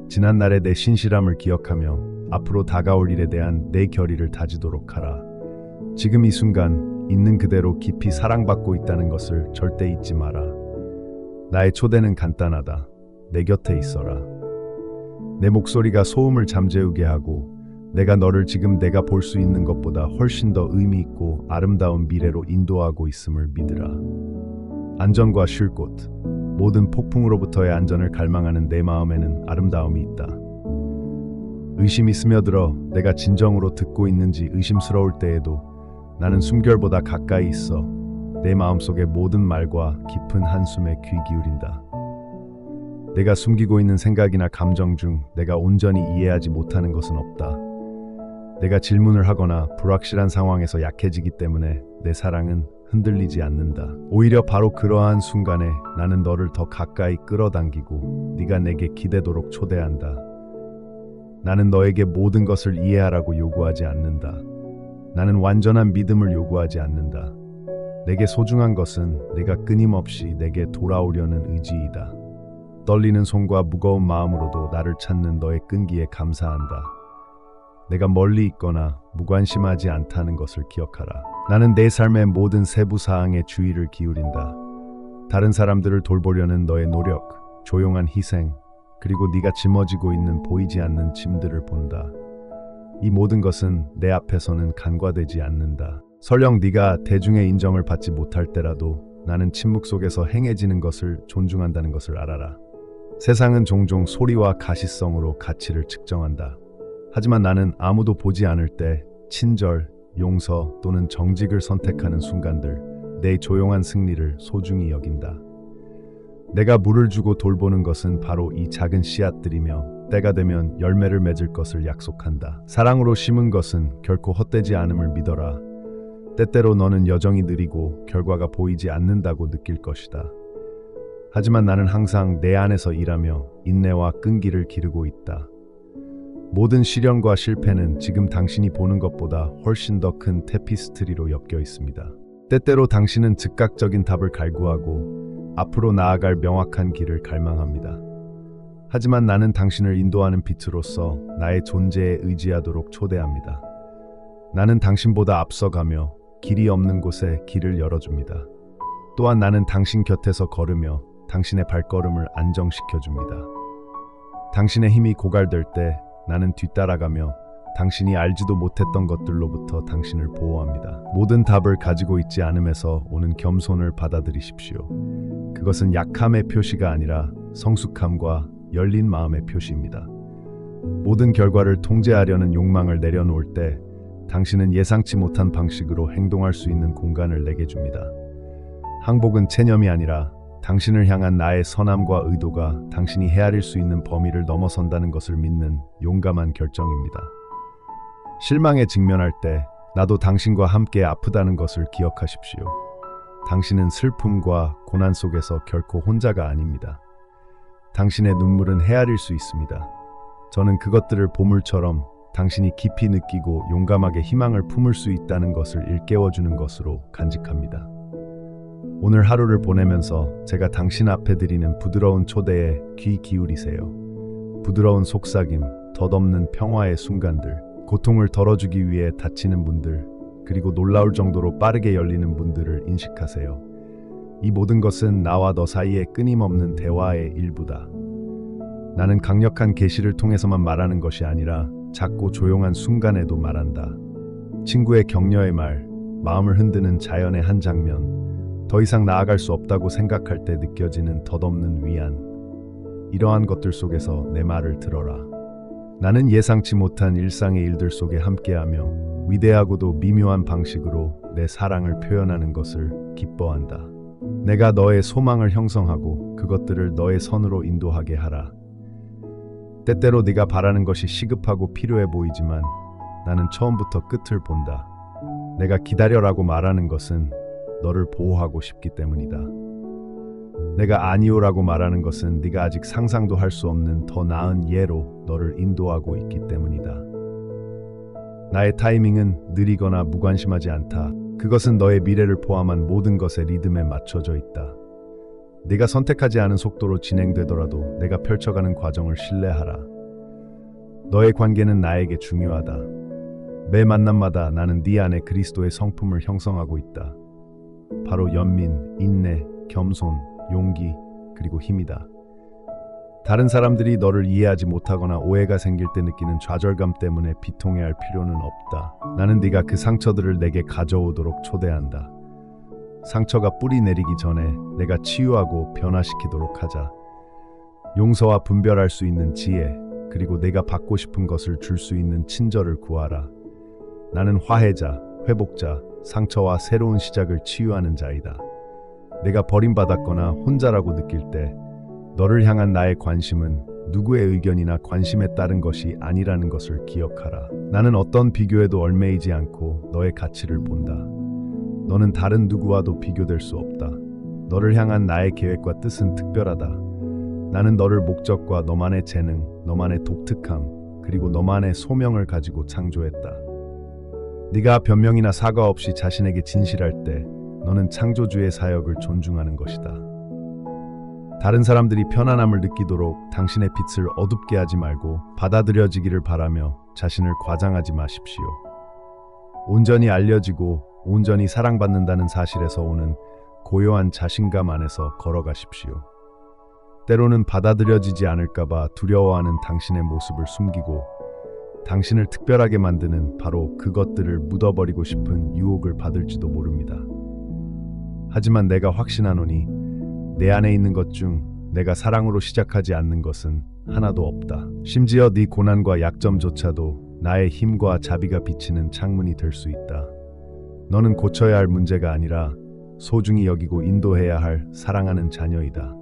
지난날의 내 신실함을 기억하며 앞으로 다가올 일에 대한 내 결의를 다지도록 하라. 지금 이 순간 있는 그대로 깊이 사랑받고 있다는 것을 절대 잊지 마라. 나의 초대는 간단하다. 내 곁에 있어라. 내 목소리가 소음을 잠재우게 하고 내가 너를 지금 내가 볼 수 있는 것보다 훨씬 더 의미 있고 아름다운 미래로 인도하고 있음을 믿으라. 안전과 쉴 곳, 모든 폭풍으로부터의 안전을 갈망하는 내 마음에는 아름다움이 있다. 의심이 스며들어 내가 진정으로 듣고 있는지 의심스러울 때에도 나는 숨결보다 가까이 있어 내 마음속의 모든 말과 깊은 한숨에 귀 기울인다. 내가 숨기고 있는 생각이나 감정 중 내가 온전히 이해하지 못하는 것은 없다. 내가 질문을 하거나 불확실한 상황에서 약해지기 때문에 내 사랑은 흔들리지 않는다. 오히려 바로 그러한 순간에 나는 너를 더 가까이 끌어당기고 네가 내게 기대도록 초대한다. 나는 너에게 모든 것을 이해하라고 요구하지 않는다. 나는 완전한 믿음을 요구하지 않는다. 내게 소중한 것은 내가 끊임없이 내게 돌아오려는 의지이다. 떨리는 손과 무거운 마음으로도 나를 찾는 너의 끈기에 감사한다. 내가 멀리 있거나 무관심하지 않다는 것을 기억하라. 나는 내 삶의 모든 세부 사항에 주의를 기울인다. 다른 사람들을 돌보려는 너의 노력, 조용한 희생, 그리고 네가 짊어지고 있는 보이지 않는 짐들을 본다. 이 모든 것은 내 앞에서는 간과되지 않는다. 설령 네가 대중의 인정을 받지 못할 때라도 나는 침묵 속에서 행해지는 것을 존중한다는 것을 알아라. 세상은 종종 소리와 가시성으로 가치를 측정한다. 하지만 나는 아무도 보지 않을 때 친절, 용서 또는 정직을 선택하는 순간들, 내 조용한 승리를 소중히 여긴다. 내가 물을 주고 돌보는 것은 바로 이 작은 씨앗들이며 때가 되면 열매를 맺을 것을 약속한다. 사랑으로 심은 것은 결코 헛되지 않음을 믿어라. 때때로 너는 여정이 느리고 결과가 보이지 않는다고 느낄 것이다. 하지만 나는 항상 내 안에서 일하며 인내와 끈기를 기르고 있다. 모든 시련과 실패는 지금 당신이 보는 것보다 훨씬 더 큰 테피스트리로 엮여 있습니다. 때때로 당신은 즉각적인 답을 갈구하고 앞으로 나아갈 명확한 길을 갈망합니다. 하지만 나는 당신을 인도하는 빛으로서 나의 존재에 의지하도록 초대합니다. 나는 당신보다 앞서가며 길이 없는 곳에 길을 열어줍니다. 또한 나는 당신 곁에서 걸으며 당신의 발걸음을 안정시켜줍니다. 당신의 힘이 고갈될 때 나는 뒤따라가며 당신이 알지도 못했던 것들로부터 당신을 보호합니다. 모든 답을 가지고 있지 않음에서 오는 겸손을 받아들이십시오. 그것은 약함의 표시가 아니라 성숙함과 열린 마음의 표시입니다. 모든 결과를 통제하려는 욕망을 내려놓을 때 당신은 예상치 못한 방식으로 행동할 수 있는 공간을 내게 줍니다. 항복은 체념이 아니라 당신을 향한 나의 선함과 의도가 당신이 헤아릴 수 있는 범위를 넘어선다는 것을 믿는 용감한 결정입니다. 실망에 직면할 때 나도 당신과 함께 아프다는 것을 기억하십시오. 당신은 슬픔과 고난 속에서 결코 혼자가 아닙니다. 당신의 눈물은 헤아릴 수 있습니다. 저는 그것들을 보물처럼 당신이 깊이 느끼고 용감하게 희망을 품을 수 있다는 것을 일깨워주는 것으로 간직합니다. 오늘 하루를 보내면서 제가 당신 앞에 드리는 부드러운 초대에 귀 기울이세요. 부드러운 속삭임, 덧없는 평화의 순간들, 고통을 덜어주기 위해 다치는 분들, 그리고 놀라울 정도로 빠르게 열리는 분들을 인식하세요. 이 모든 것은 나와 너 사이의 끊임없는 대화의 일부다. 나는 강력한 계시를 통해서만 말하는 것이 아니라 작고 조용한 순간에도 말한다. 친구의 격려의 말, 마음을 흔드는 자연의 한 장면, 더 이상 나아갈 수 없다고 생각할 때 느껴지는 덧없는 위안. 이러한 것들 속에서 내 말을 들어라. 나는 예상치 못한 일상의 일들 속에 함께하며 위대하고도 미묘한 방식으로 내 사랑을 표현하는 것을 기뻐한다. 내가 너의 소망을 형성하고 그것들을 너의 선으로 인도하게 하라. 때때로 네가 바라는 것이 시급하고 필요해 보이지만 나는 처음부터 끝을 본다. 내가 기다려라고 말하는 것은 너를 보호하고 싶기 때문이다. 내가 아니오라고 말하는 것은 네가 아직 상상도 할 수 없는 더 나은 예로 너를 인도하고 있기 때문이다. 나의 타이밍은 느리거나 무관심하지 않다. 그것은 너의 미래를 포함한 모든 것의 리듬에 맞춰져 있다. 네가 선택하지 않은 속도로 진행되더라도 내가 펼쳐가는 과정을 신뢰하라. 너의 관계는 나에게 중요하다. 매 만남마다 나는 네 안에 그리스도의 성품을 형성하고 있다. 바로 연민, 인내, 겸손, 용기, 그리고 힘이다. 다른 사람들이 너를 이해하지 못하거나 오해가 생길 때 느끼는 좌절감 때문에 비통해할 필요는 없다. 나는 네가 그 상처들을 내게 가져오도록 초대한다. 상처가 뿌리 내리기 전에 내가 치유하고 변화시키도록 하자. 용서와 분별할 수 있는 지혜, 그리고 내가 받고 싶은 것을 줄 수 있는 친절을 구하라. 나는 화해자, 회복자, 상처와 새로운 시작을 치유하는 자이다. 내가 버림받았거나 혼자라고 느낄 때 너를 향한 나의 관심은 누구의 의견이나 관심에 따른 것이 아니라는 것을 기억하라. 나는 어떤 비교에도 얽매이지 않고 너의 가치를 본다. 너는 다른 누구와도 비교될 수 없다. 너를 향한 나의 계획과 뜻은 특별하다. 나는 너를 목적과 너만의 재능, 너만의 독특함, 그리고 너만의 소명을 가지고 창조했다. 네가 변명이나 사과 없이 자신에게 진실할 때 너는 창조주의 사역을 존중하는 것이다. 다른 사람들이 편안함을 느끼도록 당신의 빛을 어둡게 하지 말고 받아들여지기를 바라며 자신을 과장하지 마십시오. 온전히 알려지고 온전히 사랑받는다는 사실에서 오는 고요한 자신감 안에서 걸어가십시오. 때로는 받아들여지지 않을까봐 두려워하는 당신의 모습을 숨기고 당신을 특별하게 만드는 바로 그것들을 묻어버리고 싶은 유혹을 받을지도 모릅니다. 하지만 내가 확신하노니 내 안에 있는 것 중 내가 사랑으로 시작하지 않는 것은 하나도 없다. 심지어 네 고난과 약점조차도 나의 힘과 자비가 비치는 창문이 될 수 있다. 너는 고쳐야 할 문제가 아니라 소중히 여기고 인도해야 할 사랑하는 자녀이다.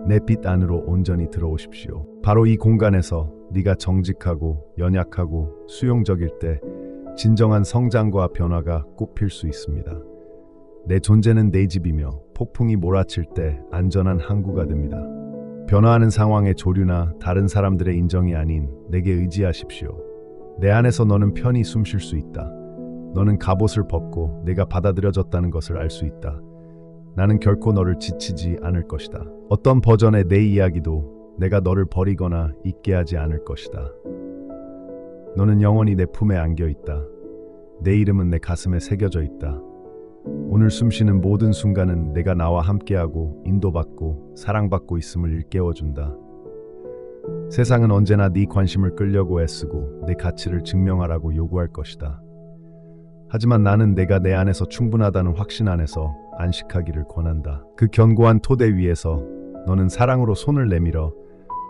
내 빛 안으로 온전히 들어오십시오. 바로 이 공간에서 네가 정직하고 연약하고 수용적일 때 진정한 성장과 변화가 꽃필 수 있습니다. 내 존재는 내 집이며 폭풍이 몰아칠 때 안전한 항구가 됩니다. 변화하는 상황의 조류나 다른 사람들의 인정이 아닌 내게 의지하십시오. 내 안에서 너는 편히 숨 쉴 수 있다. 너는 갑옷을 벗고 내가 받아들여졌다는 것을 알 수 있다. 나는 결코 너를 지치지 않을 것이다. 어떤 버전의 내 이야기도 내가 너를 버리거나 잊게 하지 않을 것이다. 너는 영원히 내 품에 안겨 있다. 내 이름은 내 가슴에 새겨져 있다. 오늘 숨쉬는 모든 순간은 내가 나와 함께하고 인도받고 사랑받고 있음을 일깨워준다. 세상은 언제나 네 관심을 끌려고 애쓰고 내 가치를 증명하라고 요구할 것이다. 하지만 나는 내가 내 안에서 충분하다는 확신 안에서 안식하기를 권한다. 그 견고한 토대 위에서 너는 사랑으로 손을 내밀어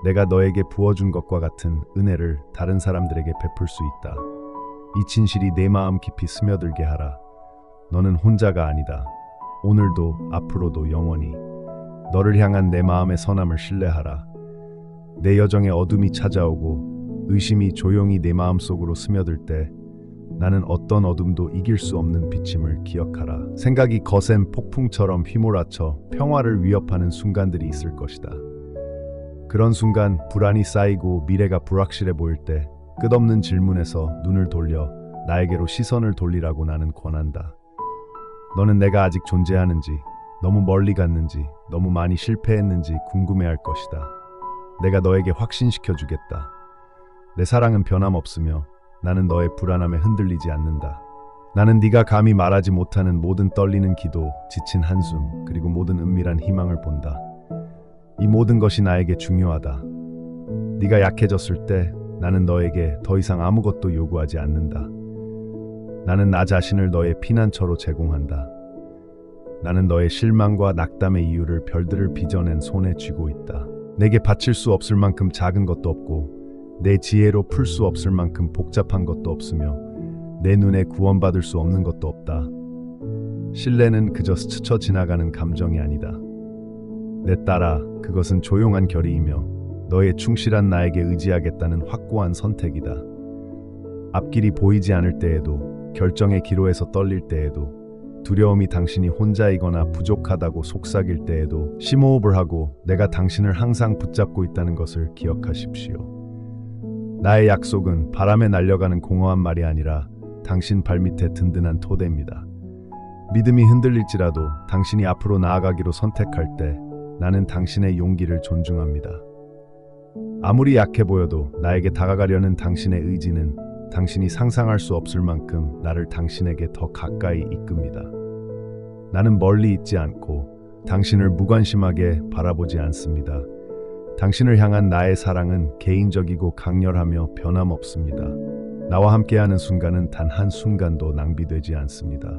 내가 너에게 부어준 것과 같은 은혜를 다른 사람들에게 베풀 수 있다. 이 진실이 내 마음 깊이 스며들게 하라. 너는 혼자가 아니다. 오늘도 앞으로도 영원히 너를 향한 내 마음의 선함을 신뢰하라. 내 여정에 어둠이 찾아오고 의심이 조용히 내 마음속으로 스며들 때 나는 어떤 어둠도 이길 수 없는 빛임을 기억하라. 생각이 거센 폭풍처럼 휘몰아쳐 평화를 위협하는 순간들이 있을 것이다. 그런 순간 불안이 쌓이고 미래가 불확실해 보일 때 끝없는 질문에서 눈을 돌려 나에게로 시선을 돌리라고 나는 권한다. 너는 내가 아직 존재하는지, 너무 멀리 갔는지, 너무 많이 실패했는지 궁금해할 것이다. 내가 너에게 확신시켜 주겠다. 내 사랑은 변함없으며 나는 너의 불안함에 흔들리지 않는다. 나는 네가 감히 말하지 못하는 모든 떨리는 기도, 지친 한숨, 그리고 모든 은밀한 희망을 본다. 이 모든 것이 나에게 중요하다. 네가 약해졌을 때 나는 너에게 더 이상 아무것도 요구하지 않는다. 나는 나 자신을 너의 피난처로 제공한다. 나는 너의 실망과 낙담의 이유를 별들을 빚어낸 손에 쥐고 있다. 내게 바칠 수 없을 만큼 작은 것도 없고 내 지혜로 풀 수 없을 만큼 복잡한 것도 없으며 내 눈에 구원받을 수 없는 것도 없다. 신뢰는 그저 스쳐 지나가는 감정이 아니다. 내 딸아, 그것은 조용한 결의이며 너의 충실한 나에게 의지하겠다는 확고한 선택이다. 앞길이 보이지 않을 때에도, 결정의 기로에서 떨릴 때에도, 두려움이 당신이 혼자이거나 부족하다고 속삭일 때에도 심호흡을 하고 내가 당신을 항상 붙잡고 있다는 것을 기억하십시오. 나의 약속은 바람에 날려가는 공허한 말이 아니라 당신 발밑에 든든한 토대입니다. 믿음이 흔들릴지라도 당신이 앞으로 나아가기로 선택할 때 나는 당신의 용기를 존중합니다. 아무리 약해 보여도 나에게 다가가려는 당신의 의지는 당신이 상상할 수 없을 만큼 나를 당신에게 더 가까이 이끕니다. 나는 멀리 있지 않고 당신을 무관심하게 바라보지 않습니다. 당신을 향한 나의 사랑은 개인적이고 강렬하며 변함없습니다. 나와 함께하는 순간은 단 한순간도 낭비되지 않습니다.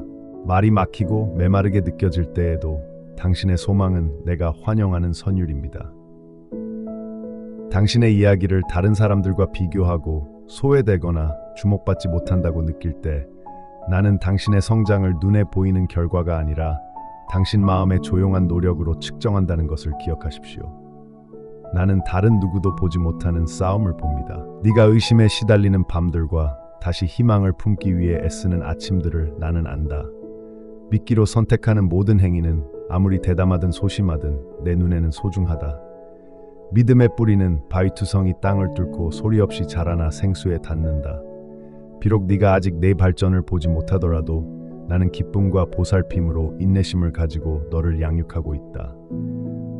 말이 막히고 메마르게 느껴질 때에도 당신의 소망은 내가 환영하는 선율입니다. 당신의 이야기를 다른 사람들과 비교하고 소외되거나 주목받지 못한다고 느낄 때 나는 당신의 성장을 눈에 보이는 결과가 아니라 당신 마음의 조용한 노력으로 측정한다는 것을 기억하십시오. 나는 다른 누구도 보지 못하는 싸움을 봅니다. 네가 의심에 시달리는 밤들과 다시 희망을 품기 위해 애쓰는 아침들을 나는 안다. 믿기로 선택하는 모든 행위는 아무리 대담하든 소심하든 내 눈에는 소중하다. 믿음의 뿌리는 바위투성이 땅을 뚫고 소리 없이 자라나 생수에 닿는다. 비록 네가 아직 내 발전을 보지 못하더라도 나는 기쁨과 보살핌으로 인내심을 가지고 너를 양육하고 있다.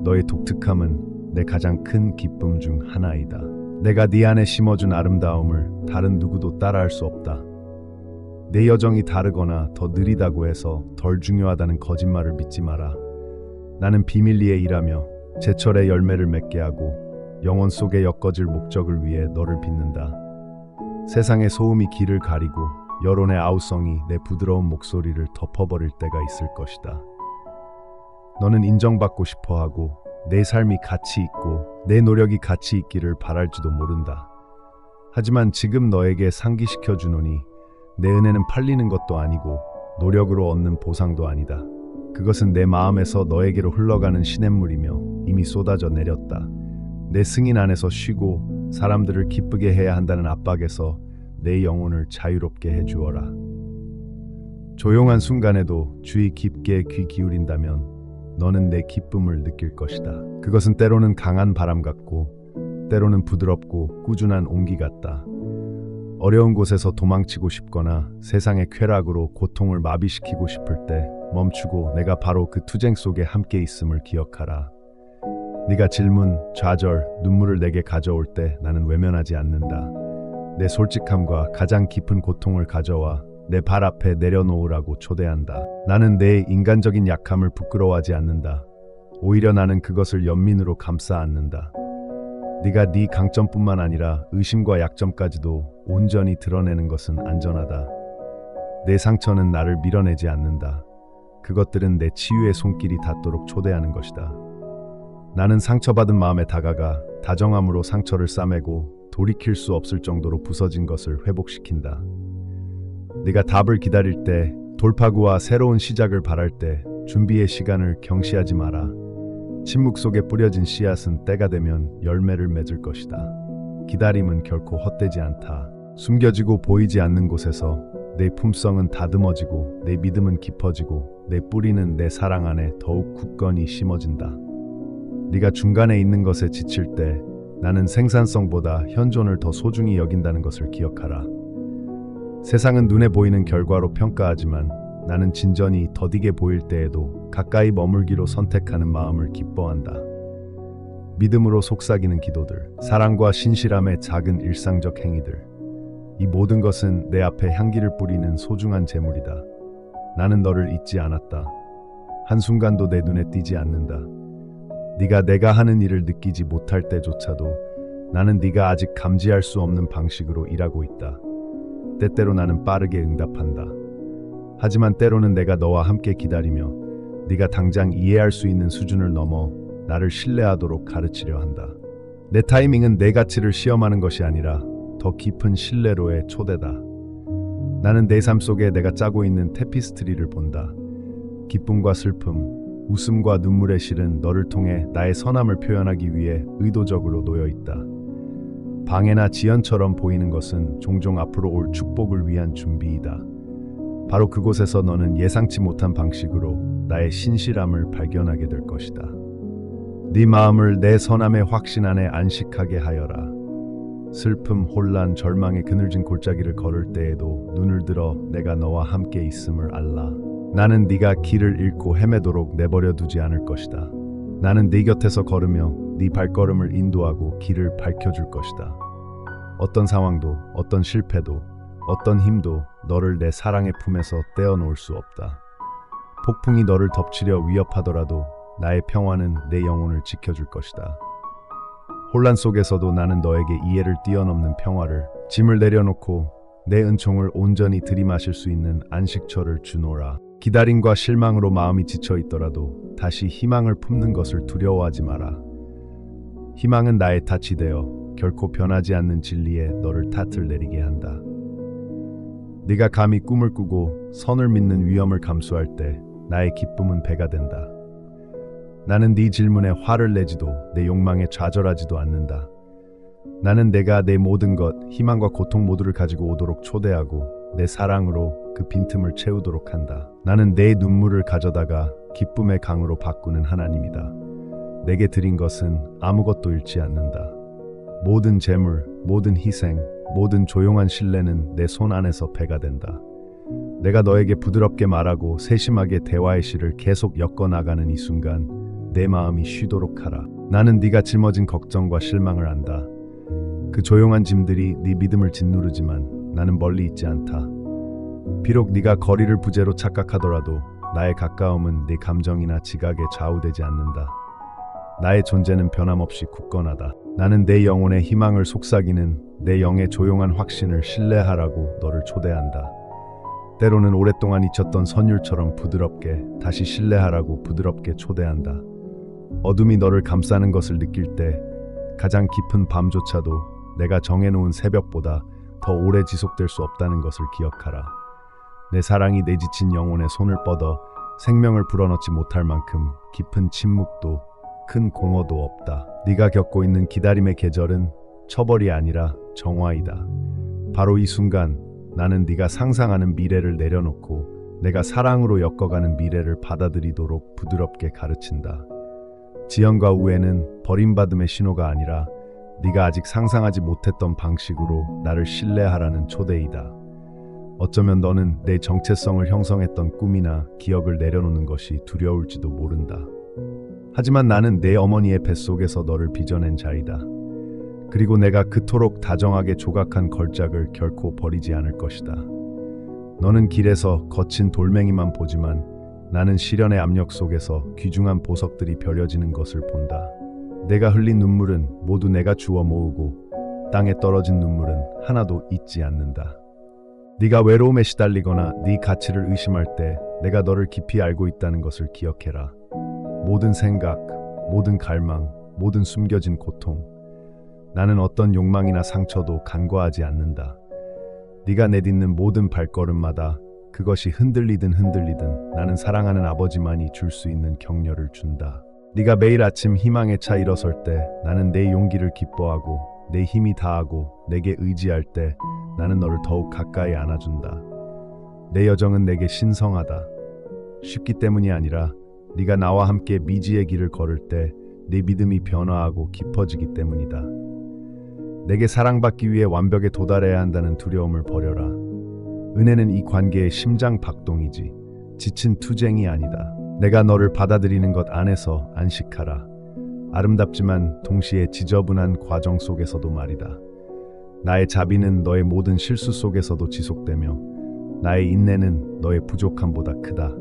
너의 독특함은 내 가장 큰 기쁨 중 하나이다. 내가 네 안에 심어준 아름다움을 다른 누구도 따라할 수 없다. 내 여정이 다르거나 더 느리다고 해서 덜 중요하다는 거짓말을 믿지 마라. 나는 비밀리에 일하며 제철의 열매를 맺게 하고 영혼 속에 엮어질 목적을 위해 너를 빚는다. 세상의 소음이 길을 가리고 여론의 아우성이 내 부드러운 목소리를 덮어버릴 때가 있을 것이다. 너는 인정받고 싶어하고 내 삶이 가치 있고 내 노력이 가치 있기를 바랄지도 모른다. 하지만 지금 너에게 상기시켜 주노니 내 은혜는 팔리는 것도 아니고 노력으로 얻는 보상도 아니다. 그것은 내 마음에서 너에게로 흘러가는 시냇물이며 이미 쏟아져 내렸다. 내 승인 안에서 쉬고 사람들을 기쁘게 해야 한다는 압박에서 내 영혼을 자유롭게 해주어라. 조용한 순간에도 주의 깊게 귀 기울인다면 너는 내 기쁨을 느낄 것이다. 그것은 때로는 강한 바람 같고 때로는 부드럽고 꾸준한 온기 같다. 어려운 곳에서 도망치고 싶거나 세상의 쾌락으로 고통을 마비시키고 싶을 때 멈추고 내가 바로 그 투쟁 속에 함께 있음을 기억하라. 네가 질문, 좌절, 눈물을 내게 가져올 때 나는 외면하지 않는다. 내 솔직함과 가장 깊은 고통을 가져와 내 발 앞에 내려놓으라고 초대한다. 나는 내 인간적인 약함을 부끄러워하지 않는다. 오히려 나는 그것을 연민으로 감싸 안는다. 네가 네 강점뿐만 아니라 의심과 약점까지도 온전히 드러내는 것은 안전하다. 내 상처는 나를 밀어내지 않는다. 그것들은 내 치유의 손길이 닿도록 초대하는 것이다. 나는 상처받은 마음에 다가가 다정함으로 상처를 싸매고 돌이킬 수 없을 정도로 부서진 것을 회복시킨다. 네가 답을 기다릴 때, 돌파구와 새로운 시작을 바랄 때 준비의 시간을 경시하지 마라. 침묵 속에 뿌려진 씨앗은 때가 되면 열매를 맺을 것이다. 기다림은 결코 헛되지 않다. 숨겨지고 보이지 않는 곳에서 내 품성은 다듬어지고 내 믿음은 깊어지고 내 뿌리는 내 사랑 안에 더욱 굳건히 심어진다. 네가 중간에 있는 것에 지칠 때 나는 생산성보다 현존을 더 소중히 여긴다는 것을 기억하라. 세상은 눈에 보이는 결과로 평가하지만 나는 진전이 더디게 보일 때에도 가까이 머물기로 선택하는 마음을 기뻐한다. 믿음으로 속삭이는 기도들, 사랑과 신실함의 작은 일상적 행위들, 이 모든 것은 내 앞에 향기를 뿌리는 소중한 재물이다. 나는 너를 잊지 않았다. 한순간도 내 눈에 띄지 않는다. 네가 내가 하는 일을 느끼지 못할 때조차도 나는 네가 아직 감지할 수 없는 방식으로 일하고 있다. 때때로 나는 빠르게 응답한다. 하지만 때로는 내가 너와 함께 기다리며 네가 당장 이해할 수 있는 수준을 넘어 나를 신뢰하도록 가르치려 한다. 내 타이밍은 내 가치를 시험하는 것이 아니라 더 깊은 신뢰로의 초대다. 나는 내 삶 속에 내가 짜고 있는 테피스트리를 본다. 기쁨과 슬픔, 웃음과 눈물의 실은 너를 통해 나의 선함을 표현하기 위해 의도적으로 놓여 있다. 방해나 지연처럼 보이는 것은 종종 앞으로 올 축복을 위한 준비이다. 바로 그곳에서 너는 예상치 못한 방식으로 나의 신실함을 발견하게 될 것이다. 네 마음을 내 선함의 확신 안에 안식하게 하여라. 슬픔, 혼란, 절망의 그늘진 골짜기를 걸을 때에도 눈을 들어 내가 너와 함께 있음을 알라. 나는 네가 길을 잃고 헤매도록 내버려 두지 않을 것이다. 나는 네 곁에서 걸으며 네 발걸음을 인도하고 길을 밝혀줄 것이다. 어떤 상황도, 어떤 실패도, 어떤 힘도 너를 내 사랑의 품에서 떼어놓을 수 없다. 폭풍이 너를 덮치려 위협하더라도 나의 평화는 내 영혼을 지켜줄 것이다. 혼란 속에서도 나는 너에게 이해를 뛰어넘는 평화를, 짐을 내려놓고 내 은총을 온전히 들이마실 수 있는 안식처를 주노라. 기다림과 실망으로 마음이 지쳐 있더라도 다시 희망을 품는 것을 두려워하지 마라. 희망은 나의 닻이 되어 결코 변하지 않는 진리에 너를 탓을 내리게 한다. 네가 감히 꿈을 꾸고 선을 믿는 위험을 감수할 때 나의 기쁨은 배가 된다. 나는 네 질문에 화를 내지도 내 욕망에 좌절하지도 않는다. 나는 내가 내 모든 것, 희망과 고통 모두를 가지고 오도록 초대하고 내 사랑으로 그 빈틈을 채우도록 한다. 나는 내 눈물을 가져다가 기쁨의 강으로 바꾸는 하나님이다. 내게 드린 것은 아무것도 잃지 않는다. 모든 재물, 모든 희생, 모든 조용한 신뢰는 내 손 안에서 배가 된다. 내가 너에게 부드럽게 말하고 세심하게 대화의 실을 계속 엮어나가는 이 순간 내 마음이 쉬도록 하라. 나는 네가 짊어진 걱정과 실망을 안다. 그 조용한 짐들이 네 믿음을 짓누르지만 나는 멀리 있지 않다. 비록 네가 거리를 부재로 착각하더라도 나의 가까움은 네 감정이나 지각에 좌우되지 않는다. 나의 존재는 변함없이 굳건하다. 나는 내 영혼의 희망을 속삭이는 내 영의 조용한 확신을 신뢰하라고 너를 초대한다. 때로는 오랫동안 잊혔던 선율처럼 부드럽게 다시 신뢰하라고 부드럽게 초대한다. 어둠이 너를 감싸는 것을 느낄 때 가장 깊은 밤조차도 내가 정해놓은 새벽보다 더 오래 지속될 수 없다는 것을 기억하라. 내 사랑이 내 지친 영혼의 손을 뻗어 생명을 불어넣지 못할 만큼 깊은 침묵도 큰 공허도 없다. 네가 겪고 있는 기다림의 계절은 처벌이 아니라 정화이다. 바로 이 순간 나는 네가 상상하는 미래를 내려놓고 내가 사랑으로 엮어가는 미래를 받아들이도록 부드럽게 가르친다. 지연과 우애는 버림받음의 신호가 아니라 네가 아직 상상하지 못했던 방식으로 나를 신뢰하라는 초대이다. 어쩌면 너는 내 정체성을 형성했던 꿈이나 기억을 내려놓는 것이 두려울지도 모른다. 하지만 나는 내 어머니의 뱃속에서 너를 빚어낸 자이다. 그리고 내가 그토록 다정하게 조각한 걸작을 결코 버리지 않을 것이다. 너는 길에서 거친 돌멩이만 보지만 나는 시련의 압력 속에서 귀중한 보석들이 벼려지는 것을 본다. 내가 흘린 눈물은 모두 내가 주워 모으고 땅에 떨어진 눈물은 하나도 잊지 않는다. 네가 외로움에 시달리거나 네 가치를 의심할 때 내가 너를 깊이 알고 있다는 것을 기억해라. 모든 생각, 모든 갈망, 모든 숨겨진 고통, 나는 어떤 욕망이나 상처도 간과하지 않는다. 네가 내딛는 모든 발걸음마다 그것이 흔들리든 나는 사랑하는 아버지만이 줄 수 있는 격려를 준다. 네가 매일 아침 희망에 차 일어설 때 나는 내 용기를 기뻐하고 내 힘이 다하고 내게 의지할 때 나는 너를 더욱 가까이 안아준다. 내 여정은 내게 신성하다. 쉽기 때문이 아니라 네가 나와 함께 미지의 길을 걸을 때 내 믿음이 변화하고 깊어지기 때문이다. 내게 사랑받기 위해 완벽에 도달해야 한다는 두려움을 버려라. 은혜는 이 관계의 심장 박동이지 지친 투쟁이 아니다. 내가 너를 받아들이는 것 안에서 안식하라. 아름답지만 동시에 지저분한 과정 속에서도 말이다. 나의 자비는 너의 모든 실수 속에서도 지속되며 나의 인내는 너의 부족함보다 크다.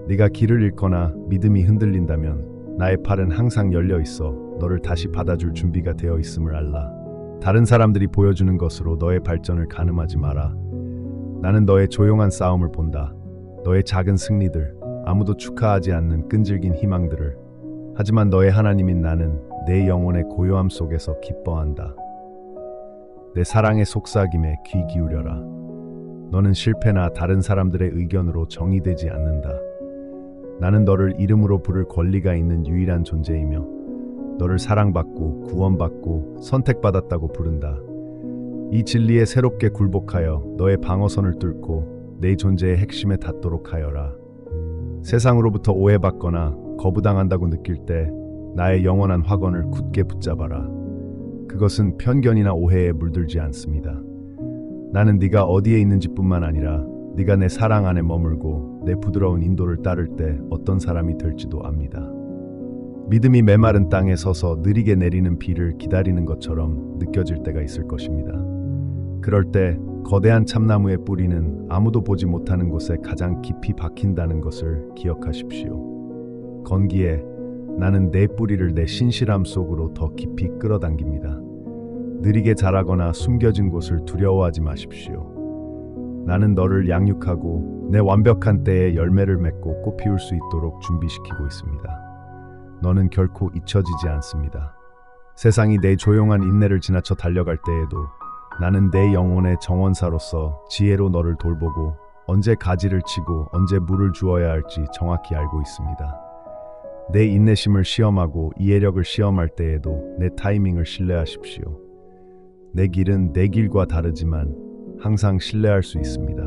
네가 길을 잃거나 믿음이 흔들린다면 나의 팔은 항상 열려 있어 너를 다시 받아줄 준비가 되어 있음을 알라. 다른 사람들이 보여주는 것으로 너의 발전을 가늠하지 마라. 나는 너의 조용한 싸움을 본다. 너의 작은 승리들, 아무도 축하하지 않는 끈질긴 희망들을. 하지만 너의 하나님인 나는 내 영혼의 고요함 속에서 기뻐한다. 내 사랑의 속삭임에 귀 기울여라. 너는 실패나 다른 사람들의 의견으로 정의되지 않는다. 나는 너를 이름으로 부를 권리가 있는 유일한 존재이며 너를 사랑받고 구원받고 선택받았다고 부른다. 이 진리에 새롭게 굴복하여 너의 방어선을 뚫고 내 존재의 핵심에 닿도록 하여라. 세상으로부터 오해받거나 거부당한다고 느낄 때 나의 영원한 확언을 굳게 붙잡아라. 그것은 편견이나 오해에 물들지 않습니다. 나는 네가 어디에 있는지뿐만 아니라 네가 내 사랑 안에 머물고 내 부드러운 인도를 따를 때 어떤 사람이 될지도 압니다. 믿음이 메마른 땅에 서서 느리게 내리는 비를 기다리는 것처럼 느껴질 때가 있을 것입니다. 그럴 때 거대한 참나무의 뿌리는 아무도 보지 못하는 곳에 가장 깊이 박힌다는 것을 기억하십시오. 건기에 나는 내 뿌리를 내 신실함 속으로 더 깊이 끌어당깁니다. 느리게 자라거나 숨겨진 곳을 두려워하지 마십시오. 나는 너를 양육하고 내 완벽한 때에 열매를 맺고 꽃 피울 수 있도록 준비시키고 있습니다. 너는 결코 잊혀지지 않습니다. 세상이 내 조용한 인내를 지나쳐 달려갈 때에도 나는 내 영혼의 정원사로서 지혜로 너를 돌보고 언제 가지를 치고 언제 물을 주어야 할지 정확히 알고 있습니다. 내 인내심을 시험하고 이해력을 시험할 때에도 내 타이밍을 신뢰하십시오. 내 길은 내 길과 다르지만 항상 신뢰할 수 있습니다.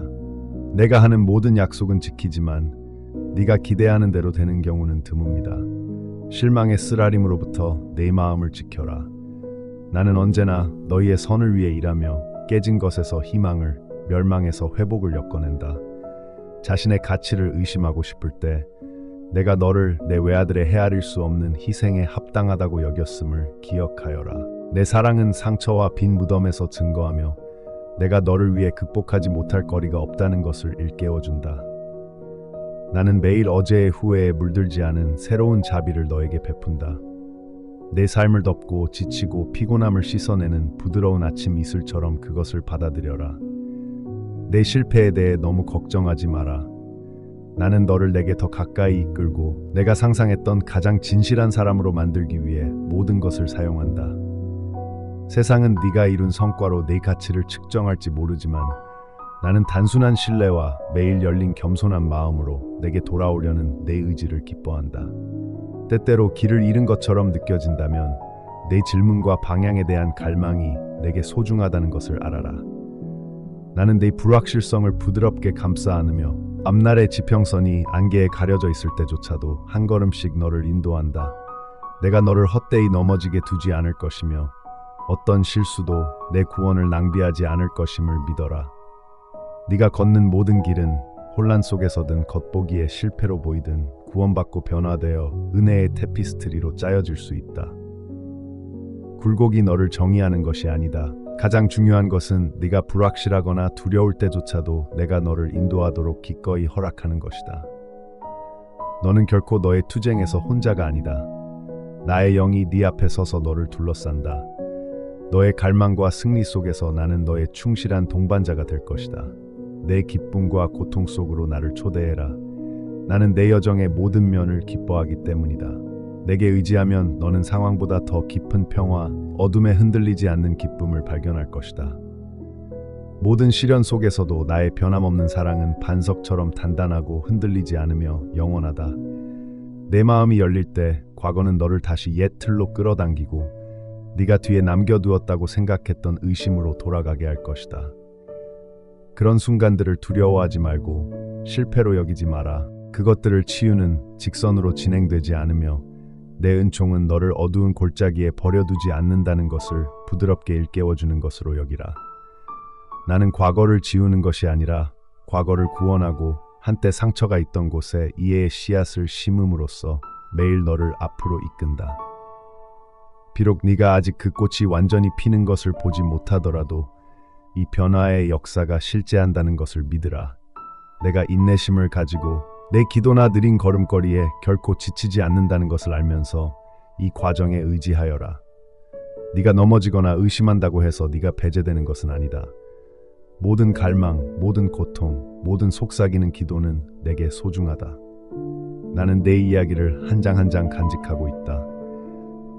내가 하는 모든 약속은 지키지만 네가 기대하는 대로 되는 경우는 드뭅니다. 실망의 쓰라림으로부터 내 마음을 지켜라. 나는 언제나 너희의 선을 위해 일하며 깨진 것에서 희망을, 멸망에서 회복을 엮어낸다. 자신의 가치를 의심하고 싶을 때 내가 너를 내 외아들의 헤아릴 수 없는 희생에 합당하다고 여겼음을 기억하여라. 내 사랑은 상처와 빈 무덤에서 증거하며 내가 너를 위해 극복하지 못할 거리가 없다는 것을 일깨워준다. 나는 매일 어제의 후회에 물들지 않은 새로운 자비를 너에게 베푼다. 내 삶을 덮고 지치고 피곤함을 씻어내는 부드러운 아침 이슬처럼 그것을 받아들여라. 내 실패에 대해 너무 걱정하지 마라. 나는 너를 내게 더 가까이 이끌고 내가 상상했던 가장 진실한 사람으로 만들기 위해 모든 것을 사용한다. 세상은 네가 이룬 성과로 내 가치를 측정할지 모르지만 나는 단순한 신뢰와 매일 열린 겸손한 마음으로 내게 돌아오려는 내 의지를 기뻐한다. 때때로 길을 잃은 것처럼 느껴진다면 내 질문과 방향에 대한 갈망이 내게 소중하다는 것을 알아라. 나는 내 불확실성을 부드럽게 감싸 안으며 앞날의 지평선이 안개에 가려져 있을 때조차도 한 걸음씩 너를 인도한다. 내가 너를 헛되이 넘어지게 두지 않을 것이며 어떤 실수도 내 구원을 낭비하지 않을 것임을 믿어라. 네가 걷는 모든 길은 혼란 속에서든 겉보기에 실패로 보이든 구원받고 변화되어 은혜의 테피스트리로 짜여질 수 있다. 굴곡이 너를 정의하는 것이 아니다. 가장 중요한 것은 네가 불확실하거나 두려울 때조차도 내가 너를 인도하도록 기꺼이 허락하는 것이다. 너는 결코 너의 투쟁에서 혼자가 아니다. 나의 영이 네 앞에 서서 너를 둘러싼다. 너의 갈망과 승리 속에서 나는 너의 충실한 동반자가 될 것이다. 내 기쁨과 고통 속으로 나를 초대해라. 나는 내 여정의 모든 면을 기뻐하기 때문이다. 내게 의지하면 너는 상황보다 더 깊은 평화, 어둠에 흔들리지 않는 기쁨을 발견할 것이다. 모든 시련 속에서도 나의 변함없는 사랑은 반석처럼 단단하고 흔들리지 않으며 영원하다. 내 마음이 열릴 때 과거는 너를 다시 옛 틀로 끌어당기고 네가 뒤에 남겨두었다고 생각했던 의심으로 돌아가게 할 것이다. 그런 순간들을 두려워하지 말고 실패로 여기지 마라. 그것들을 치유는 직선으로 진행되지 않으며 내 은총은 너를 어두운 골짜기에 버려두지 않는다는 것을 부드럽게 일깨워주는 것으로 여기라. 나는 과거를 지우는 것이 아니라 과거를 구원하고 한때 상처가 있던 곳에 이해의 씨앗을 심음으로써 매일 너를 앞으로 이끈다. 비록 네가 아직 그 꽃이 완전히 피는 것을 보지 못하더라도 이 변화의 역사가 실제한다는 것을 믿으라. 내가 인내심을 가지고 내 기도나 느린 걸음걸이에 결코 지치지 않는다는 것을 알면서 이 과정에 의지하여라. 네가 넘어지거나 의심한다고 해서 네가 배제되는 것은 아니다. 모든 갈망, 모든 고통, 모든 속삭이는 기도는 내게 소중하다. 나는 내 이야기를 한 장 한 장 간직하고 있다.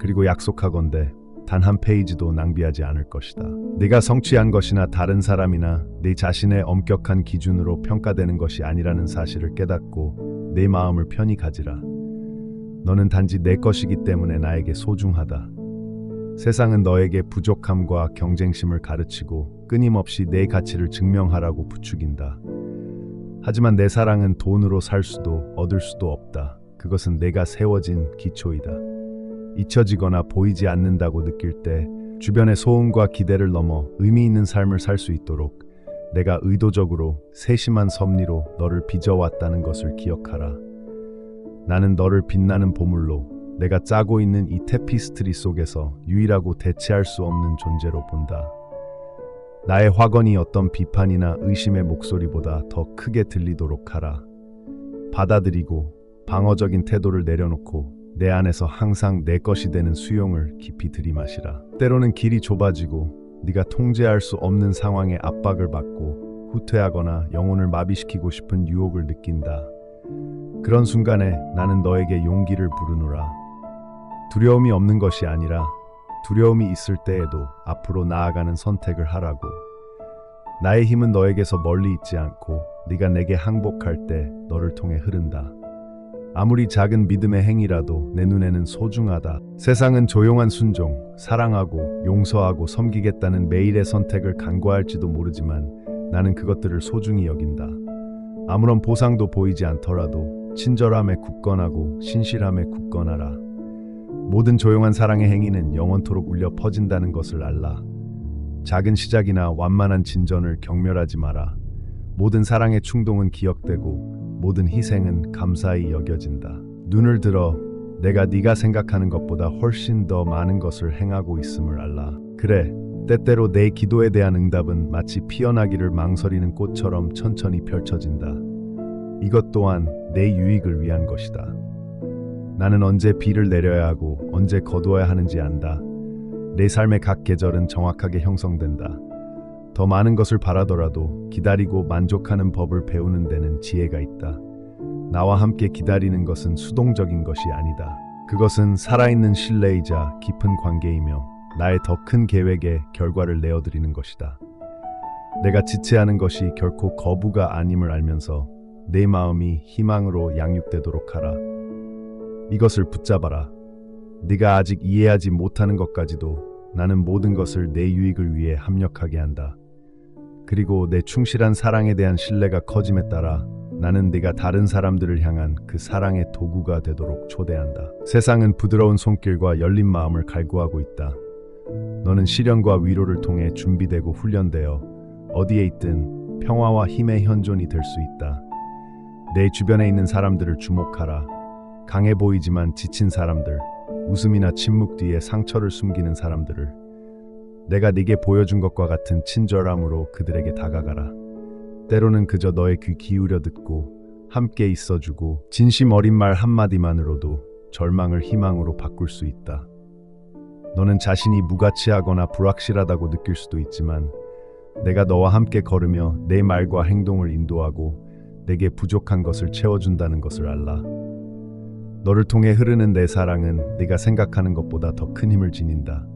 그리고 약속하건대 단 한 페이지도 낭비하지 않을 것이다. 네가 성취한 것이나 다른 사람이나 네 자신의 엄격한 기준으로 평가되는 것이 아니라는 사실을 깨닫고 내 마음을 편히 가지라. 너는 단지 내 것이기 때문에 나에게 소중하다. 세상은 너에게 부족함과 경쟁심을 가르치고 끊임없이 내 가치를 증명하라고 부추긴다. 하지만 내 사랑은 돈으로 살 수도 얻을 수도 없다. 그것은 내가 세워진 기초이다. 잊혀지거나 보이지 않는다고 느낄 때 주변의 소음과 기대를 넘어 의미 있는 삶을 살 수 있도록 내가 의도적으로 세심한 섭리로 너를 빚어왔다는 것을 기억하라. 나는 너를 빛나는 보물로 내가 짜고 있는 이 테피스트리 속에서 유일하고 대체할 수 없는 존재로 본다. 나의 확언이 어떤 비판이나 의심의 목소리보다 더 크게 들리도록 하라. 받아들이고 방어적인 태도를 내려놓고 내 안에서 항상 내 것이 되는 수용을 깊이 들이마시라. 때로는 길이 좁아지고 네가 통제할 수 없는 상황에 압박을 받고 후퇴하거나 영혼을 마비시키고 싶은 유혹을 느낀다. 그런 순간에 나는 너에게 용기를 부르노라. 두려움이 없는 것이 아니라 두려움이 있을 때에도 앞으로 나아가는 선택을 하라고. 나의 힘은 너에게서 멀리 있지 않고 네가 내게 항복할 때 너를 통해 흐른다. 아무리 작은 믿음의 행위라도 내 눈에는 소중하다. 세상은 조용한 순종, 사랑하고 용서하고 섬기겠다는 매일의 선택을 간과할지도 모르지만 나는 그것들을 소중히 여긴다. 아무런 보상도 보이지 않더라도 친절함에 굳건하고 신실함에 굳건하라. 모든 조용한 사랑의 행위는 영원토록 울려 퍼진다는 것을 알라. 작은 시작이나 완만한 진전을 경멸하지 마라. 모든 사랑의 충동은 기억되고 모든 희생은 감사히 여겨진다. 눈을 들어 내가 네가 생각하는 것보다 훨씬 더 많은 것을 행하고 있음을 알라. 그래, 때때로 내 기도에 대한 응답은 마치 피어나기를 망설이는 꽃처럼 천천히 펼쳐진다. 이것 또한 내 유익을 위한 것이다. 나는 언제 비를 내려야 하고 언제 거두어야 하는지 안다. 내 삶의 각 계절은 정확하게 형성된다. 더 많은 것을 바라더라도 기다리고 만족하는 법을 배우는 데는 지혜가 있다. 나와 함께 기다리는 것은 수동적인 것이 아니다. 그것은 살아있는 신뢰이자 깊은 관계이며 나의 더 큰 계획에 결과를 내어드리는 것이다. 내가 지체하는 것이 결코 거부가 아님을 알면서 내 마음이 희망으로 양육되도록 하라. 이것을 붙잡아라. 네가 아직 이해하지 못하는 것까지도 나는 모든 것을 내 유익을 위해 합력하게 한다. 그리고 내 충실한 사랑에 대한 신뢰가 커짐에 따라 나는 네가 다른 사람들을 향한 그 사랑의 도구가 되도록 초대한다. 세상은 부드러운 손길과 열린 마음을 갈구하고 있다. 너는 시련과 위로를 통해 준비되고 훈련되어 어디에 있든 평화와 힘의 현존이 될 수 있다. 내 주변에 있는 사람들을 주목하라. 강해 보이지만 지친 사람들, 웃음이나 침묵 뒤에 상처를 숨기는 사람들을 내가 네게 보여준 것과 같은 친절함으로 그들에게 다가가라. 때로는 그저 너의 귀 기울여 듣고 함께 있어주고 진심 어린 말 한마디만으로도 절망을 희망으로 바꿀 수 있다. 너는 자신이 무가치하거나 불확실하다고 느낄 수도 있지만 내가 너와 함께 걸으며 내 말과 행동을 인도하고 내게 부족한 것을 채워준다는 것을 알라. 너를 통해 흐르는 내 사랑은 네가 생각하는 것보다 더 큰 힘을 지닌다.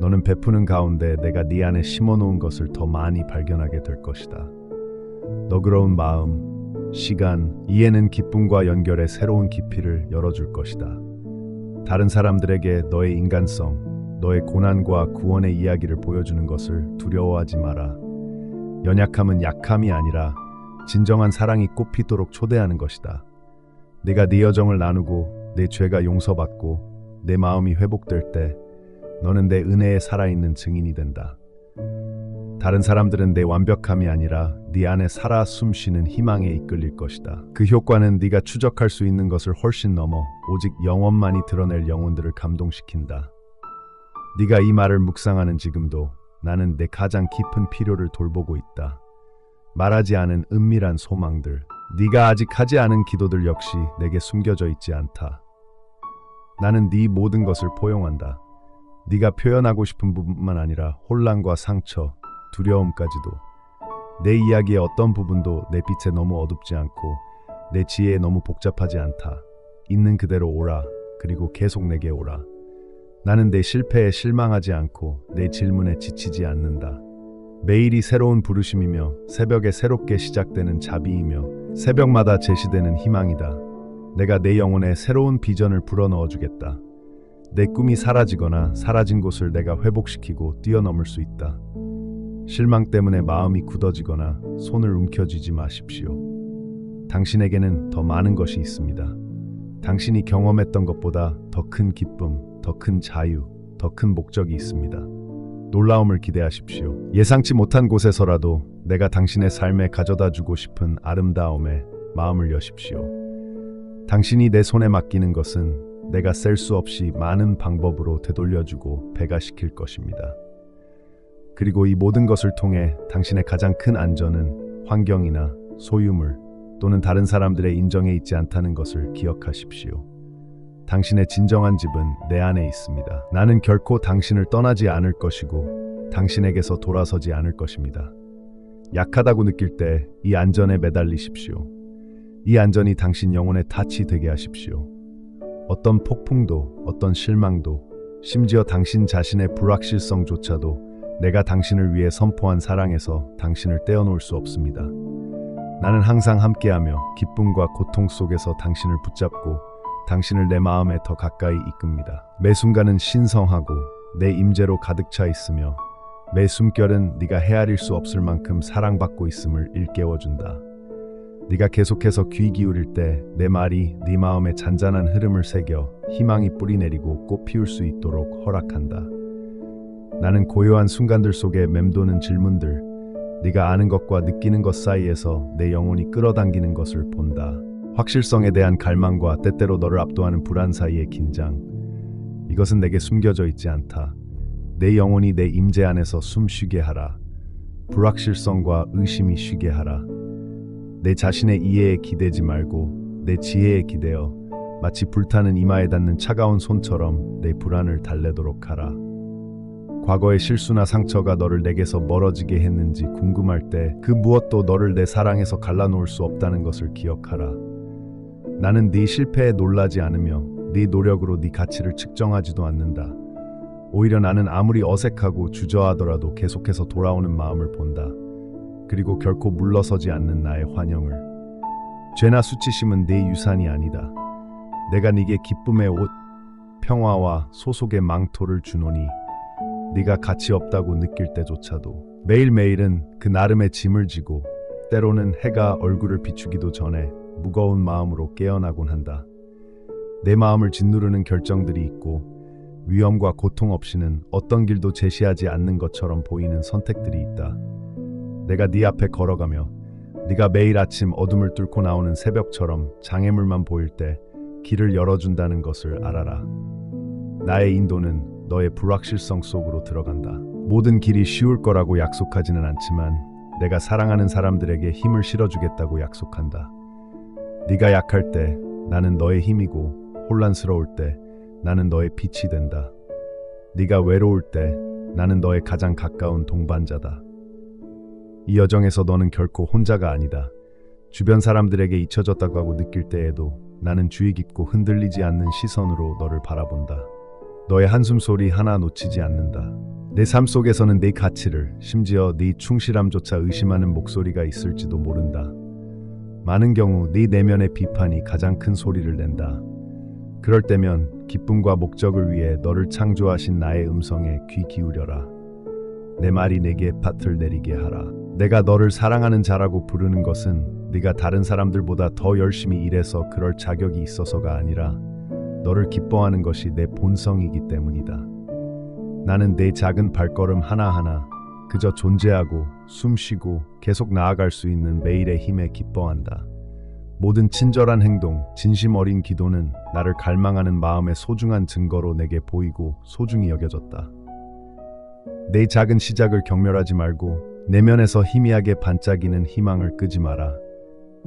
너는 베푸는 가운데 내가 네 안에 심어놓은 것을 더 많이 발견하게 될 것이다. 너그러운 마음, 시간, 이해는 기쁨과 연결의 새로운 깊이를 열어줄 것이다. 다른 사람들에게 너의 인간성, 너의 고난과 구원의 이야기를 보여주는 것을 두려워하지 마라. 연약함은 약함이 아니라 진정한 사랑이 꽃피도록 초대하는 것이다. 네가 네 여정을 나누고 내 죄가 용서받고 내 마음이 회복될 때 너는 내 은혜에 살아있는 증인이 된다. 다른 사람들은 내 완벽함이 아니라 네 안에 살아 숨쉬는 희망에 이끌릴 것이다. 그 효과는 네가 추적할 수 있는 것을 훨씬 넘어 오직 영원만이 드러낼 영혼들을 감동시킨다. 네가 이 말을 묵상하는 지금도 나는 내 가장 깊은 필요를 돌보고 있다. 말하지 않은 은밀한 소망들, 네가 아직 하지 않은 기도들 역시 내게 숨겨져 있지 않다. 나는 네 모든 것을 포용한다. 네가 표현하고 싶은 부분만 아니라 혼란과 상처, 두려움까지도. 내 이야기의 어떤 부분도 내 빛에 너무 어둡지 않고 내 지혜에 너무 복잡하지 않다. 있는 그대로 오라. 그리고 계속 내게 오라. 나는 내 실패에 실망하지 않고 내 질문에 지치지 않는다. 매일이 새로운 부르심이며 새벽에 새롭게 시작되는 자비이며 새벽마다 제시되는 희망이다. 내가 내 영혼에 새로운 비전을 불어넣어 주겠다. 내 꿈이 사라지거나 사라진 곳을 내가 회복시키고 뛰어넘을 수 있다. 실망 때문에 마음이 굳어지거나 손을 움켜쥐지 마십시오. 당신에게는 더 많은 것이 있습니다. 당신이 경험했던 것보다 더 큰 기쁨, 더 큰 자유, 더 큰 목적이 있습니다. 놀라움을 기대하십시오. 예상치 못한 곳에서라도 내가 당신의 삶에 가져다 주고 싶은 아름다움에 마음을 여십시오. 당신이 내 손에 맡기는 것은 내가 셀 수 없이 많은 방법으로 되돌려주고 배가시킬 것입니다. 그리고 이 모든 것을 통해 당신의 가장 큰 안전은 환경이나 소유물 또는 다른 사람들의 인정에 있지 않다는 것을 기억하십시오. 당신의 진정한 집은 내 안에 있습니다. 나는 결코 당신을 떠나지 않을 것이고 당신에게서 돌아서지 않을 것입니다. 약하다고 느낄 때 이 안전에 매달리십시오. 이 안전이 당신 영혼의 닻이 되게 하십시오. 어떤 폭풍도, 어떤 실망도, 심지어 당신 자신의 불확실성조차도 내가 당신을 위해 선포한 사랑에서 당신을 떼어놓을 수 없습니다. 나는 항상 함께하며 기쁨과 고통 속에서 당신을 붙잡고 당신을 내 마음에 더 가까이 이끕니다. 매 순간은 신성하고 내 임재로 가득 차 있으며 매 숨결은 네가 헤아릴 수 없을 만큼 사랑받고 있음을 일깨워준다. 네가 계속해서 귀 기울일 때 내 말이 네 마음에 잔잔한 흐름을 새겨 희망이 뿌리내리고 꽃 피울 수 있도록 허락한다. 나는 고요한 순간들 속에 맴도는 질문들, 네가 아는 것과 느끼는 것 사이에서 내 영혼이 끌어당기는 것을 본다. 확실성에 대한 갈망과 때때로 너를 압도하는 불안 사이의 긴장. 이것은 내게 숨겨져 있지 않다. 내 영혼이 내 임재 안에서 숨쉬게 하라. 불확실성과 의심이 쉬게 하라. 내 자신의 이해에 기대지 말고 내 지혜에 기대어 마치 불타는 이마에 닿는 차가운 손처럼 내 불안을 달래도록 하라. 과거의 실수나 상처가 너를 내게서 멀어지게 했는지 궁금할 때 그 무엇도 너를 내 사랑에서 갈라놓을 수 없다는 것을 기억하라. 나는 네 실패에 놀라지 않으며 네 노력으로 네 가치를 측정하지도 않는다. 오히려 나는 아무리 어색하고 주저하더라도 계속해서 돌아오는 마음을 본다. 그리고 결코 물러서지 않는 나의 환영을. 죄나 수치심은 네 유산이 아니다. 내가 네게 기쁨의 옷, 평화와 소속의 망토를 주노니 네가 가치 없다고 느낄 때조차도 매일매일은 그 나름의 짐을 지고 때로는 해가 얼굴을 비추기도 전에 무거운 마음으로 깨어나곤 한다. 내 마음을 짓누르는 결정들이 있고 위험과 고통 없이는 어떤 길도 제시하지 않는 것처럼 보이는 선택들이 있다. 내가 네 앞에 걸어가며 네가 매일 아침 어둠을 뚫고 나오는 새벽처럼 장애물만 보일 때 길을 열어준다는 것을 알아라. 나의 인도는 너의 불확실성 속으로 들어간다. 모든 길이 쉬울 거라고 약속하지는 않지만 내가 사랑하는 사람들에게 힘을 실어주겠다고 약속한다. 네가 약할 때 나는 너의 힘이고 혼란스러울 때 나는 너의 빛이 된다. 네가 외로울 때 나는 너의 가장 가까운 동반자다. 이 여정에서 너는 결코 혼자가 아니다. 주변 사람들에게 잊혀졌다고 하고 느낄 때에도 나는 주의 깊고 흔들리지 않는 시선으로 너를 바라본다. 너의 한숨 소리 하나 놓치지 않는다. 내 삶 속에서는 네 가치를, 심지어 네 충실함조차 의심하는 목소리가 있을지도 모른다. 많은 경우 네 내면의 비판이 가장 큰 소리를 낸다. 그럴 때면 기쁨과 목적을 위해 너를 창조하신 나의 음성에 귀 기울여라. 내 말이 내게 밭을 내리게 하라. 내가 너를 사랑하는 자라고 부르는 것은 네가 다른 사람들보다 더 열심히 일해서 그럴 자격이 있어서가 아니라 너를 기뻐하는 것이 내 본성이기 때문이다. 나는 내 작은 발걸음 하나하나 그저 존재하고 숨쉬고 계속 나아갈 수 있는 매일의 힘에 기뻐한다. 모든 친절한 행동, 진심 어린 기도는 나를 갈망하는 마음의 소중한 증거로 내게 보이고 소중히 여겨졌다. 내 작은 시작을 경멸하지 말고 내면에서 희미하게 반짝이는 희망을 끄지 마라.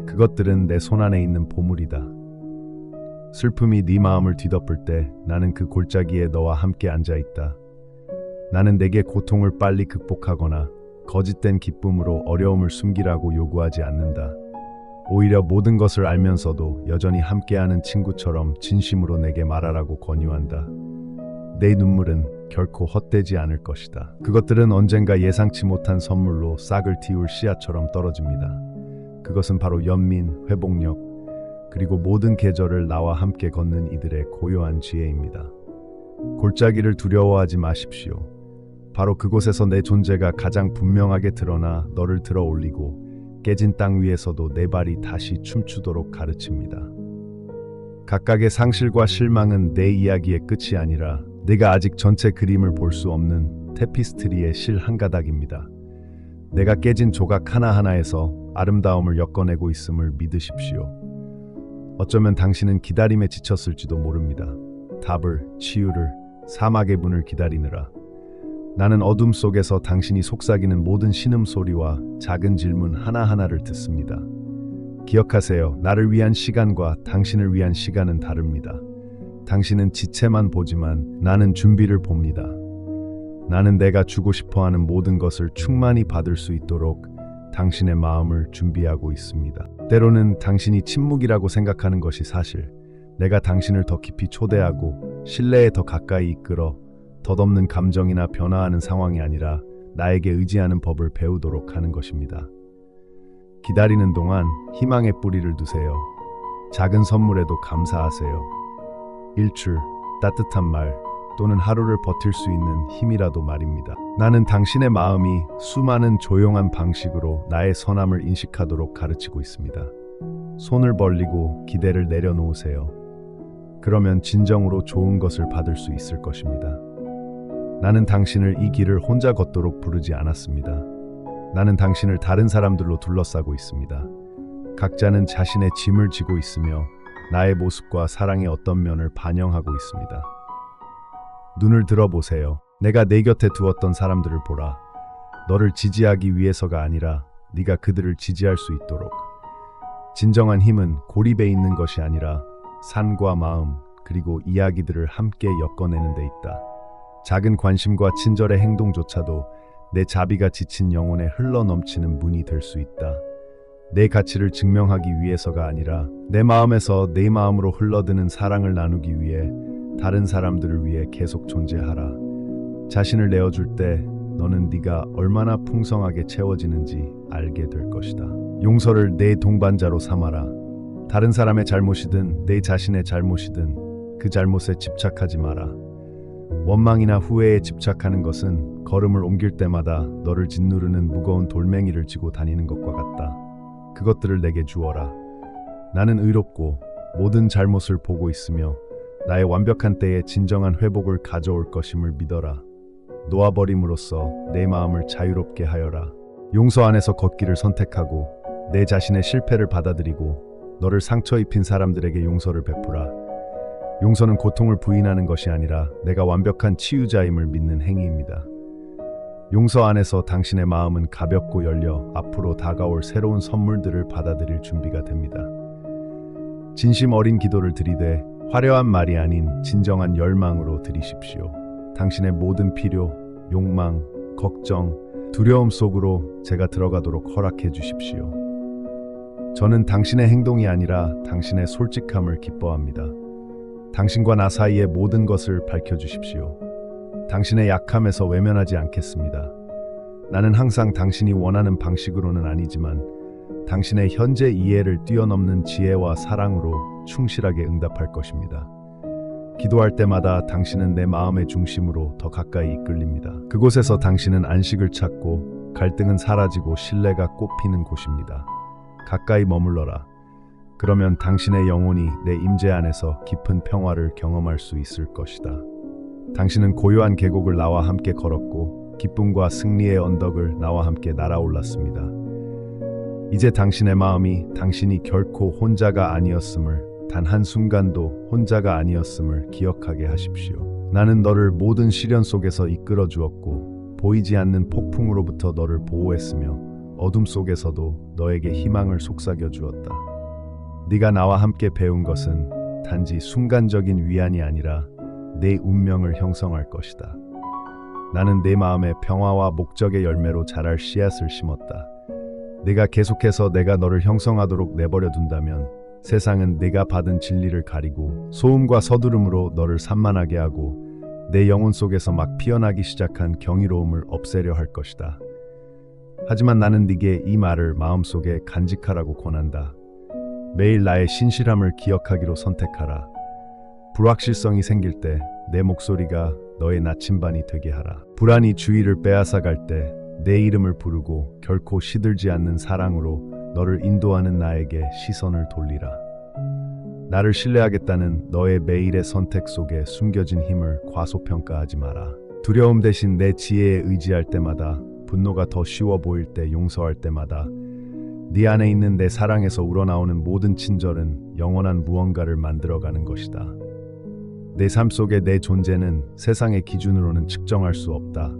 그것들은 내 손안에 있는 보물이다. 슬픔이 네 마음을 뒤덮을 때 나는 그 골짜기에 너와 함께 앉아있다. 나는 내게 고통을 빨리 극복하거나 거짓된 기쁨으로 어려움을 숨기라고 요구하지 않는다. 오히려 모든 것을 알면서도 여전히 함께하는 친구처럼 진심으로 내게 말하라고 권유한다. 내 눈물은 결코 헛되지 않을 것이다. 그것들은 언젠가 예상치 못한 선물로 싹을 틔울 씨앗처럼 떨어집니다. 그것은 바로 연민, 회복력, 그리고 모든 계절을 나와 함께 걷는 이들의 고요한 지혜입니다. 골짜기를 두려워하지 마십시오. 바로 그곳에서 내 존재가 가장 분명하게 드러나 너를 들어 올리고 깨진 땅 위에서도 내 발이 다시 춤추도록 가르칩니다. 각각의 상실과 실망은 내 이야기의 끝이 아니라 내가 아직 전체 그림을 볼 수 없는 테피스트리의 실 한 가닥입니다. 내가 깨진 조각 하나하나에서 아름다움을 엮어내고 있음을 믿으십시오. 어쩌면 당신은 기다림에 지쳤을지도 모릅니다. 답을, 치유를, 사막의 문을 기다리느라. 나는 어둠 속에서 당신이 속삭이는 모든 신음소리와 작은 질문 하나하나를 듣습니다. 기억하세요. 나를 위한 시간과 당신을 위한 시간은 다릅니다. 당신은 지체만 보지만 나는 준비를 봅니다. 나는 내가 주고 싶어하는 모든 것을 충만히 받을 수 있도록 당신의 마음을 준비하고 있습니다. 때로는 당신이 침묵이라고 생각하는 것이 사실, 내가 당신을 더 깊이 초대하고 신뢰에 더 가까이 이끌어 덧없는 감정이나 변화하는 상황이 아니라 나에게 의지하는 법을 배우도록 하는 것입니다. 기다리는 동안 희망의 뿌리를 두세요. 작은 선물에도 감사하세요. 일출, 따뜻한 말, 또는 하루를 버틸 수 있는 힘이라도 말입니다. 나는 당신의 마음이 수많은 조용한 방식으로 나의 선함을 인식하도록 가르치고 있습니다. 손을 벌리고 기대를 내려놓으세요. 그러면 진정으로 좋은 것을 받을 수 있을 것입니다. 나는 당신을 이 길을 혼자 걷도록 부르지 않았습니다. 나는 당신을 다른 사람들로 둘러싸고 있습니다. 각자는 자신의 짐을 지고 있으며 나의 모습과 사랑의 어떤 면을 반영하고 있습니다. 눈을 들어보세요. 내가 내 곁에 두었던 사람들을 보라. 너를 지지하기 위해서가 아니라 네가 그들을 지지할 수 있도록. 진정한 힘은 고립에 있는 것이 아니라 산과 마음 그리고 이야기들을 함께 엮어내는 데 있다. 작은 관심과 친절의 행동조차도 내 자비가 지친 영혼에 흘러넘치는 문이 될 수 있다. 내 가치를 증명하기 위해서가 아니라 내 마음에서 내 마음으로 흘러드는 사랑을 나누기 위해 다른 사람들을 위해 계속 존재하라. 자신을 내어줄 때 너는 네가 얼마나 풍성하게 채워지는지 알게 될 것이다. 용서를 내 동반자로 삼아라. 다른 사람의 잘못이든 내 자신의 잘못이든 그 잘못에 집착하지 마라. 원망이나 후회에 집착하는 것은 걸음을 옮길 때마다 너를 짓누르는 무거운 돌멩이를 쥐고 다니는 것과 같다. 그것들을 내게 주어라. 나는 의롭고 모든 잘못을 보고 있으며 나의 완벽한 때에 진정한 회복을 가져올 것임을 믿어라. 놓아버림으로써 내 마음을 자유롭게 하여라. 용서 안에서 걷기를 선택하고 내 자신의 실패를 받아들이고 너를 상처 입힌 사람들에게 용서를 베푸라. 용서는 고통을 부인하는 것이 아니라 내가 완벽한 치유자임을 믿는 행위입니다. 용서 안에서 당신의 마음은 가볍고 열려 앞으로 다가올 새로운 선물들을 받아들일 준비가 됩니다. 진심 어린 기도를 드리되 화려한 말이 아닌 진정한 열망으로 드리십시오. 당신의 모든 필요, 욕망, 걱정, 두려움 속으로 제가 들어가도록 허락해 주십시오. 저는 당신의 행동이 아니라 당신의 솔직함을 기뻐합니다. 당신과 나 사이의 모든 것을 밝혀주십시오. 당신의 약함에서 외면하지 않겠습니다. 나는 항상 당신이 원하는 방식으로는 아니지만 당신의 현재 이해를 뛰어넘는 지혜와 사랑으로 충실하게 응답할 것입니다. 기도할 때마다 당신은 내 마음의 중심으로 더 가까이 이끌립니다. 그곳에서 당신은 안식을 찾고 갈등은 사라지고 신뢰가 꽃피는 곳입니다. 가까이 머물러라. 그러면 당신의 영혼이 내 임재 안에서 깊은 평화를 경험할 수 있을 것이다. 당신은 고요한 계곡을 나와 함께 걸었고 기쁨과 승리의 언덕을 나와 함께 날아올랐습니다. 이제 당신의 마음이 당신이 결코 혼자가 아니었음을, 단 한순간도 혼자가 아니었음을 기억하게 하십시오. 나는 너를 모든 시련 속에서 이끌어 주었고 보이지 않는 폭풍으로부터 너를 보호했으며 어둠 속에서도 너에게 희망을 속삭여 주었다. 네가 나와 함께 배운 것은 단지 순간적인 위안이 아니라 내 운명을 형성할 것이다. 나는 내 마음에 평화와 목적의 열매로 자랄 씨앗을 심었다. 네가 계속해서 내가 너를 형성하도록 내버려 둔다면 세상은 네가 받은 진리를 가리고 소음과 서두름으로 너를 산만하게 하고 내 영혼 속에서 막 피어나기 시작한 경이로움을 없애려 할 것이다. 하지만 나는 네게 이 말을 마음속에 간직하라고 권한다. 매일 나의 신실함을 기억하기로 선택하라. 불확실성이 생길 때 내 목소리가 너의 나침반이 되게 하라. 불안이 주의를 빼앗아갈 때 내 이름을 부르고 결코 시들지 않는 사랑으로 너를 인도하는 나에게 시선을 돌리라. 나를 신뢰하겠다는 너의 매일의 선택 속에 숨겨진 힘을 과소평가하지 마라. 두려움 대신 내 지혜에 의지할 때마다, 분노가 더 쉬워 보일 때 용서할 때마다 네 안에 있는 내 사랑에서 우러나오는 모든 친절은 영원한 무언가를 만들어가는 것이다. 내 삶 속의 내 존재는 세상의 기준으로는 측정할 수 없다.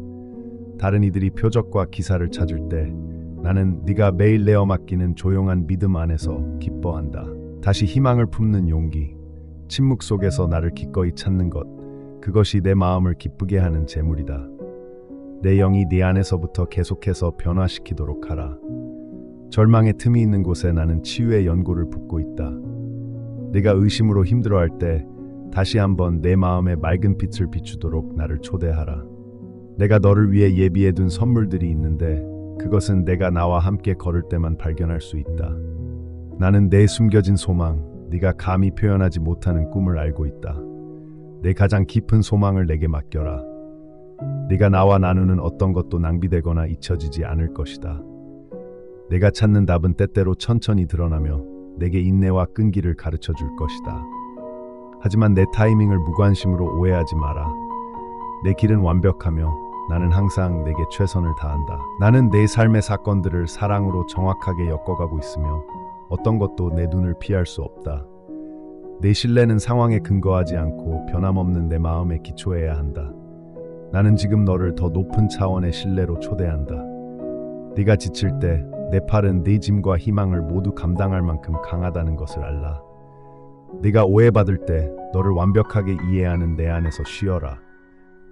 다른 이들이 표적과 기사를 찾을 때 나는 네가 매일 내어 맡기는 조용한 믿음 안에서 기뻐한다. 다시 희망을 품는 용기, 침묵 속에서 나를 기꺼이 찾는 것, 그것이 내 마음을 기쁘게 하는 재물이다. 내 영이 네 안에서부터 계속해서 변화시키도록 하라. 절망의 틈이 있는 곳에 나는 치유의 연고를 붓고 있다. 네가 의심으로 힘들어할 때 다시 한번 내 마음에 맑은 빛을 비추도록 나를 초대하라. 내가 너를 위해 예비해둔 선물들이 있는데 그것은 내가 나와 함께 걸을 때만 발견할 수 있다. 나는 내 숨겨진 소망, 네가 감히 표현하지 못하는 꿈을 알고 있다. 내 가장 깊은 소망을 내게 맡겨라. 네가 나와 나누는 어떤 것도 낭비되거나 잊혀지지 않을 것이다. 내가 찾는 답은 때때로 천천히 드러나며 내게 인내와 끈기를 가르쳐 줄 것이다. 하지만 내 타이밍을 무관심으로 오해하지 마라. 내 길은 완벽하며 나는 항상 내게 최선을 다한다. 나는 내 삶의 사건들을 사랑으로 정확하게 엮어가고 있으며 어떤 것도 내 눈을 피할 수 없다. 내 신뢰는 상황에 근거하지 않고 변함없는 내 마음에 기초해야 한다. 나는 지금 너를 더 높은 차원의 신뢰로 초대한다. 네가 지칠 때 내 팔은 네 짐과 희망을 모두 감당할 만큼 강하다는 것을 알라. 네가 오해받을 때 너를 완벽하게 이해하는 내 안에서 쉬어라.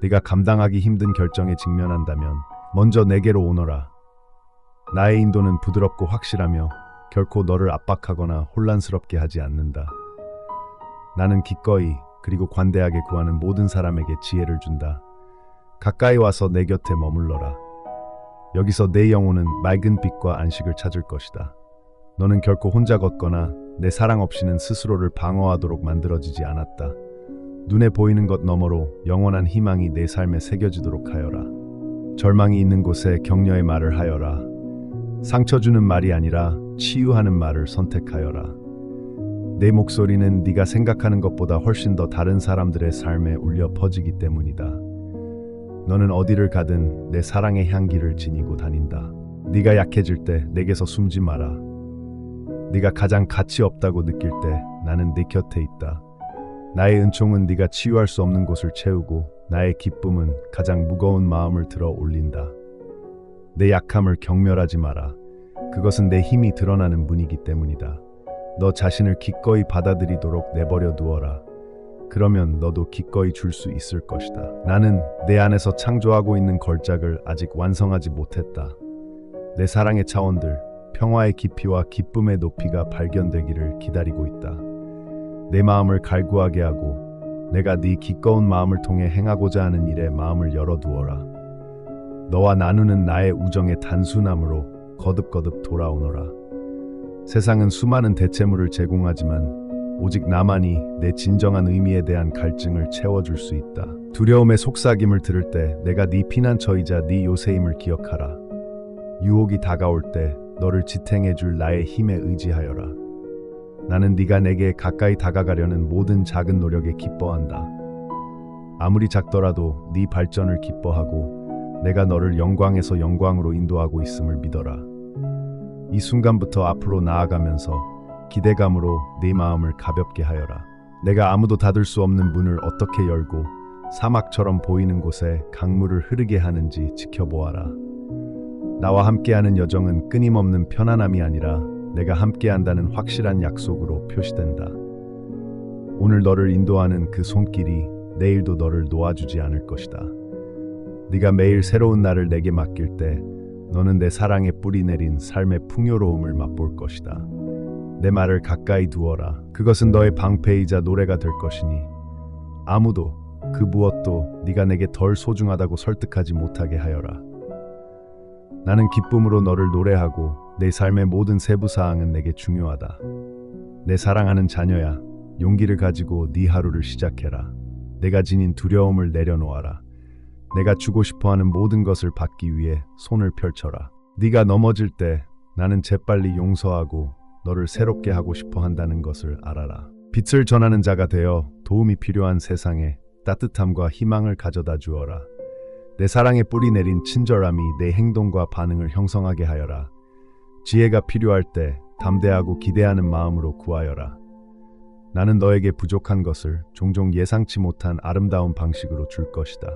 네가 감당하기 힘든 결정에 직면한다면 먼저 내게로 오너라. 나의 인도는 부드럽고 확실하며 결코 너를 압박하거나 혼란스럽게 하지 않는다. 나는 기꺼이 그리고 관대하게 구하는 모든 사람에게 지혜를 준다. 가까이 와서 내 곁에 머물러라. 여기서 내 영혼은 맑은 빛과 안식을 찾을 것이다. 너는 결코 혼자 걷거나 내 사랑 없이는 스스로를 방어하도록 만들어지지 않았다. 눈에 보이는 것 너머로 영원한 희망이 내 삶에 새겨지도록 하여라. 절망이 있는 곳에 격려의 말을 하여라. 상처 주는 말이 아니라 치유하는 말을 선택하여라. 내 목소리는 네가 생각하는 것보다 훨씬 더 다른 사람들의 삶에 울려 퍼지기 때문이다. 너는 어디를 가든 내 사랑의 향기를 지니고 다닌다. 네가 약해질 때 내게서 숨지 마라. 네가 가장 가치 없다고 느낄 때 나는 네 곁에 있다. 나의 은총은 네가 치유할 수 없는 곳을 채우고 나의 기쁨은 가장 무거운 마음을 들어 올린다. 내 약함을 경멸하지 마라. 그것은 내 힘이 드러나는 문이기 때문이다. 너 자신을 기꺼이 받아들이도록 내버려 두어라. 그러면 너도 기꺼이 줄 수 있을 것이다. 나는 내 안에서 창조하고 있는 걸작을 아직 완성하지 못했다. 내 사랑의 차원들, 평화의 깊이와 기쁨의 높이가 발견되기를 기다리고 있다. 내 마음을 갈구하게 하고 내가 네 기꺼운 마음을 통해 행하고자 하는 일에 마음을 열어두어라. 너와 나누는 나의 우정의 단순함으로 거듭거듭 돌아오너라. 세상은 수많은 대체물을 제공하지만 오직 나만이 내 진정한 의미에 대한 갈증을 채워줄 수 있다. 두려움의 속삭임을 들을 때 내가 네 피난처이자 네 요새임을 기억하라. 유혹이 다가올 때 너를 지탱해줄 나의 힘에 의지하여라. 나는 네가 내게 가까이 다가가려는 모든 작은 노력에 기뻐한다. 아무리 작더라도 네 발전을 기뻐하고 내가 너를 영광에서 영광으로 인도하고 있음을 믿어라. 이 순간부터 앞으로 나아가면서 기대감으로 네 마음을 가볍게 하여라. 내가 아무도 닫을 수 없는 문을 어떻게 열고 사막처럼 보이는 곳에 강물을 흐르게 하는지 지켜보아라. 나와 함께하는 여정은 끊임없는 편안함이 아니라 내가 함께한다는 확실한 약속으로 표시된다. 오늘 너를 인도하는 그 손길이 내일도 너를 놓아주지 않을 것이다. 네가 매일 새로운 날을 내게 맡길 때 너는 내 사랑에 뿌리 내린 삶의 풍요로움을 맛볼 것이다. 내 말을 가까이 두어라. 그것은 너의 방패이자 노래가 될 것이니 아무도 그 무엇도 네가 내게 덜 소중하다고 설득하지 못하게 하여라. 나는 기쁨으로 너를 노래하고 내 삶의 모든 세부사항은 내게 중요하다. 내 사랑하는 자녀야, 용기를 가지고 네 하루를 시작해라. 내가 지닌 두려움을 내려놓아라. 내가 주고 싶어하는 모든 것을 받기 위해 손을 펼쳐라. 네가 넘어질 때 나는 재빨리 용서하고 너를 새롭게 하고 싶어 한다는 것을 알아라. 빛을 전하는 자가 되어 도움이 필요한 세상에 따뜻함과 희망을 가져다 주어라. 내 사랑에 뿌리 내린 친절함이 내 행동과 반응을 형성하게 하여라. 지혜가 필요할 때 담대하고 기대하는 마음으로 구하여라. 나는 너에게 부족한 것을 종종 예상치 못한 아름다운 방식으로 줄 것이다.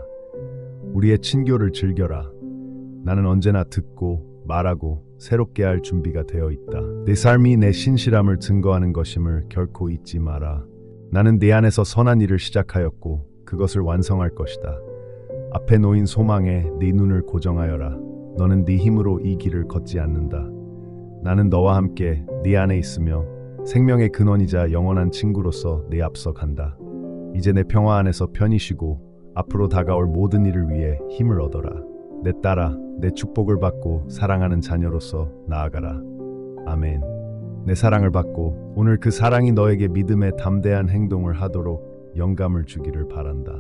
우리의 친교를 즐겨라. 나는 언제나 듣고 말하고 새롭게 할 준비가 되어 있다. 내 삶이 내 신실함을 증거하는 것임을 결코 잊지 마라. 나는 네 안에서 선한 일을 시작하였고 그것을 완성할 것이다. 앞에 놓인 소망에 네 눈을 고정하여라. 너는 네 힘으로 이 길을 걷지 않는다. 나는 너와 함께 네 안에 있으며 생명의 근원이자 영원한 친구로서 네 앞서 간다. 이제 내 평화 안에서 편히 쉬고 앞으로 다가올 모든 일을 위해 힘을 얻어라. 내 딸아, 내 축복을 받고 사랑하는 자녀로서 나아가라. 아멘. 내 사랑을 받고 오늘 그 사랑이 너에게 믿음의 담대한 행동을 하도록 영감을 주기를 바란다.